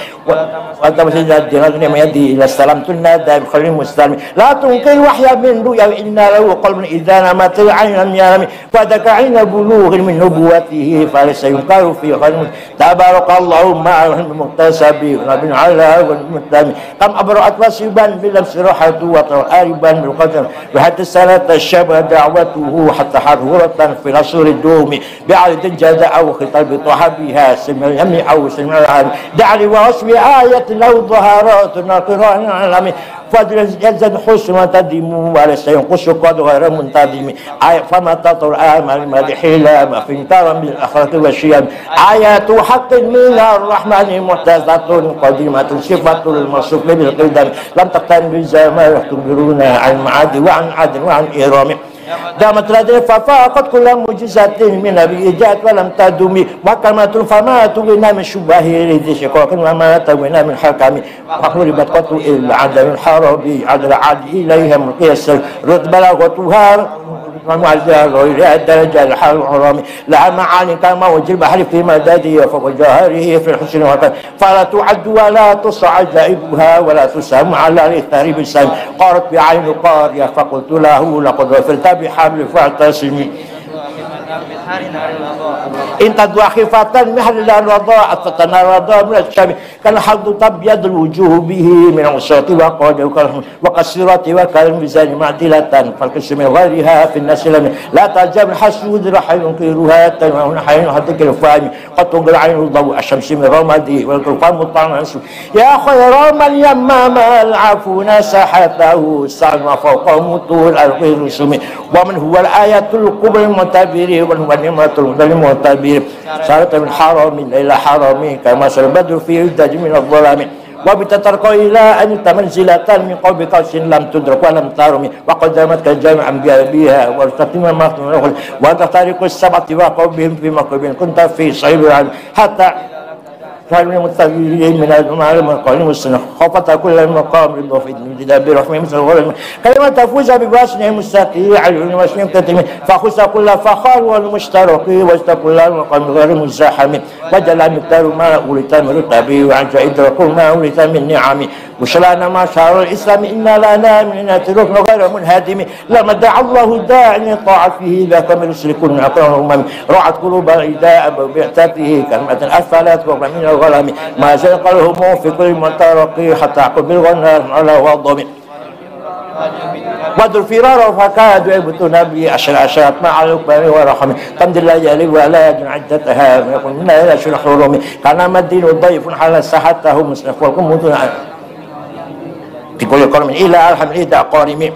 وأنت مسجد الدين من يدي إلى السلام تنادى بخير المسلم لا تنكر وحيا من رؤيا إن له قلب إذا نمت العين لم يرم فذاك عين بلوغ من نبوته فليس ينكر في خير تبارك الله مع المكتسب رب على والمتهم كم أبرأت وسبا بلمس روحته وطرقاربا بالقدم وحتى السنة الشاب دعوته حتى حرورة في نصر الدوم بعدد جزاء أو خطاب طحبها سمع اليمن أو سمع العالم دعني واسمي آية لو ظهرات ناقران العالم فضل يزد حسن تدم وليس ينقص قد غير منتظم فما تطر آمال مدح لا ما في كرم بالأخلاق والشيم آيات حق من الرحمن معتزة قديمة صفة الموصوف بالقدم لم تقتن بالزمان يخبرون عن معاد وعن عدل وعن إرام دامت لدي ففاقت كل معجزة من الإيجاد ولم تدوم وكلمة فما تغنى من شبه ذي شقاق وما تغنى من حكم وحربت قط إلا عدل الحرب عدل عاد إليها من قياس رد بلغتها غير الدرجة الحرام لا معاني كموج البحر في مدده فوق جوهره في الحسن والقدر فلا تعد ولا تصعد عجائبها ولا تسام على الإثار بالسام قارت بعين قارية فقلت له لقد غفرت بحبل فاعتصمي إن تدعو خفة محل الرضاء فتنا الرضاء من الشام كان حظ تبيض الوجوه به من عصاة وقصرات وكالميزان معدلة فالقسم من غيرها في الناس لا تعجب الحسود رح ينكرها تمام حين حتى الفهم قد تنقل عين ضوء الشمس من رمادي والقرآن مطعم يا خير من يمام العفو سحته سعى فوقهم طول الرسوم ومن هو الآية الكبرى المعتبر ومن هو النعمة المعتبر صارت من حرام إلى حرام كما سر البدر في عدة من الظلام وبتترقى إلى أن منزلة من قوم قوس لم تدرك ولم ترم وقدمت كالجامع بها واستقيم المخلوق وتترك السبعة وقومهم في مقوم كنت في صعيب حتى كانوا المتقين من المقام والسنة خفت كل المقام وفي الجدال برحمة مثل الغرم كلمة تفوز بواسنه مستقيم علم واسنه كتم فخص كل فخار والمشترك واستقل المقام غير مزاحم وجل مقدار ما أولت من رتبه وعن إدراك ما أولت من نعمه وشلنا ما شعر الإسلام إنا لنا من ركن غير منهدم لما دعا الله داع لطاعة فيه ذاك من يشركون أقرهم رعت قلوب العداء بعتاته كلمة أفلت ومن الغلام ما زال قلهم في كل منطرق حتى عقب الغنى على وضم ودر فرار فكاد يبتون بي أشرات مع الأكبر ورحمه قمد الله يلي ولا يجن عدتها يقول منا إلى شرح حرمي كان الدين ضيف على ساحته مسنف والقمود في كل قرن إلى الحمد لله قارمي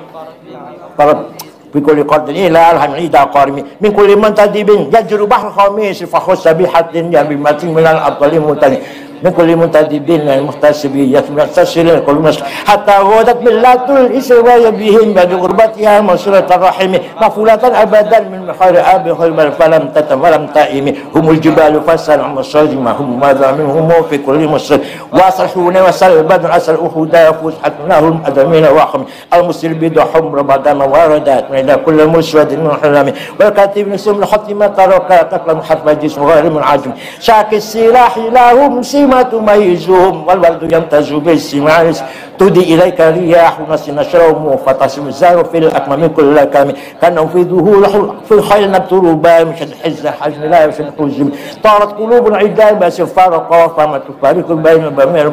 في كل قرن إلى الحمد لله قارمي من كل منتدب يجر بحر خميس فخص بحد بمة من الأبطال المتني من كل منتدب المحتسب يستشير كل مسلم حتى غدت ملة الإسراء بهم بغربتها مصرة الرحم مفولة أبدا من خير أبي خير فلم تتم ولم تائم هم الجبال فسل عن مصادم هم ماذا منهم في كل مصر واصلحون وسل بدر أسل أخودا فسحة لهم أدمين وحم المسر بيد حمر بعد ما واردات من كل مسود من حرام والكاتب نسم الختمة تركا تقلم حتى جسم غير منعجم شاك السلاح لهم سيما تميزهم والورد يمتاز بالسماع تودي إليك رياح نص نشرهم فتصم الزار في الأكمام كل كلام كان في ظهور في الخيل نبتر باي مشد حزة حجم لا يشد حزم طارت قلوب العداء بس فارقا فما تفارق بين بمير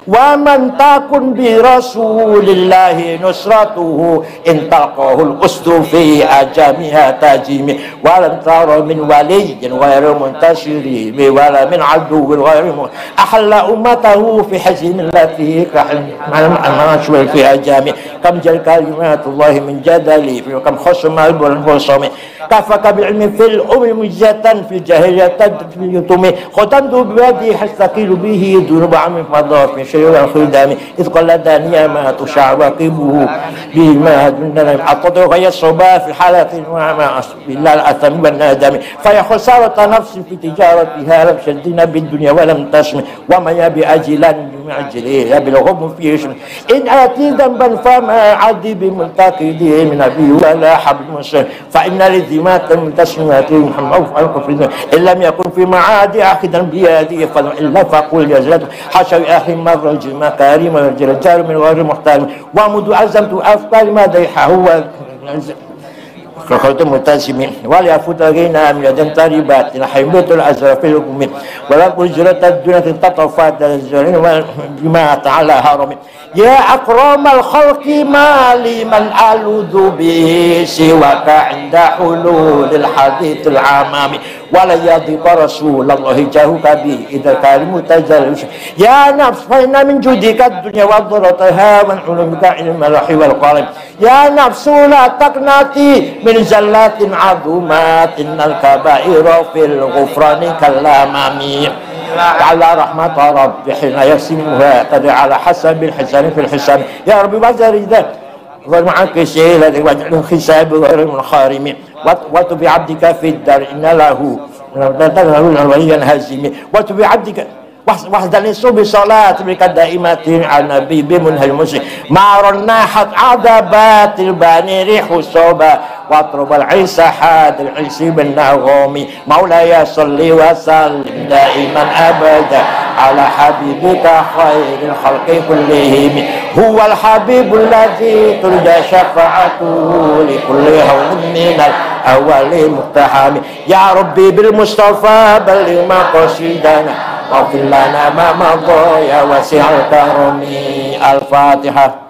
ومن تكن برسول الله نصرته إن تلقاه الأسد في أجامها تاجيم ولم تر من ولي غير منتشر ولا من عدو غير أحل أمته في حزن التي ما شوي في أجامي كم جل كلمات الله من جدلي وكم خصم البرصم كفك بالعلم في الأمر مجزة في الجاهلية في اليتم ختمت بوادي حستقيل به ذنوب عم فضاف من شيء الخدام إذ قال دانيا ما تشع وقبه به ما دوننا عطته غير الصبا في حالة وما بالله الأثم والندم فيا خسارة نفس في تجارتها لم شدنا بالدنيا ولم تسمع وما يبي أجلا معجلي يبلغهم في إن آتي ذنبا فما عدي بمنتقدي من أبي ولا حبل مسلم فإن لزمات من تسميات محمد فالكفر إن لم يكن في معادي أخذا بيدي إلا فقل يزلت حشو أخي مرج مكارم الرجال من غير محترم ومد عزمت أفكار ما ديحه هو فخلت متسمين ولا يفوت غينا من يدن تريبات حيمت الأزرق في الحكم ولا أجرة الدنيا تطفات الزرين بما تعالى هرم يا أكرم الخلق ما لي من ألوذ به سواك عند حلول الحديث العمام ولا يضيق رسول الله جاهك به إذا كان متجلس يا نفس فإن من جودك الدنيا وضرتها من علمك علم الوحي والقلم يا نفس لا تقنطي من زلات عظمات إن الكبائر في الغفران كالأمام على رحمة رب حين يقسمها تدري على حسب الحسان في الحسان يا رب بزر ذاك ومعك شيء الذي وجعل الحساب غير منخارم وتب عبدك في الدار إن له وليا هزيم وتب عبدك واحدث الصبح صلاة بك دائمة على النبي بمنهج المسلم ما رناحت عذبات الباني ريح الصوبة واطرب العيسى حاد العيسى بالنغوم مولاي صلي وسلم دائما أبدا على حبيبك خير الخلق كلهم هو الحبيب الذي ترجى شفاعته لكل هون من الأول مقتحم يا ربي بالمصطفى بلغ مقاصدنا واغفر لنا ما مضى يا واسع الكرم. الفاتحة.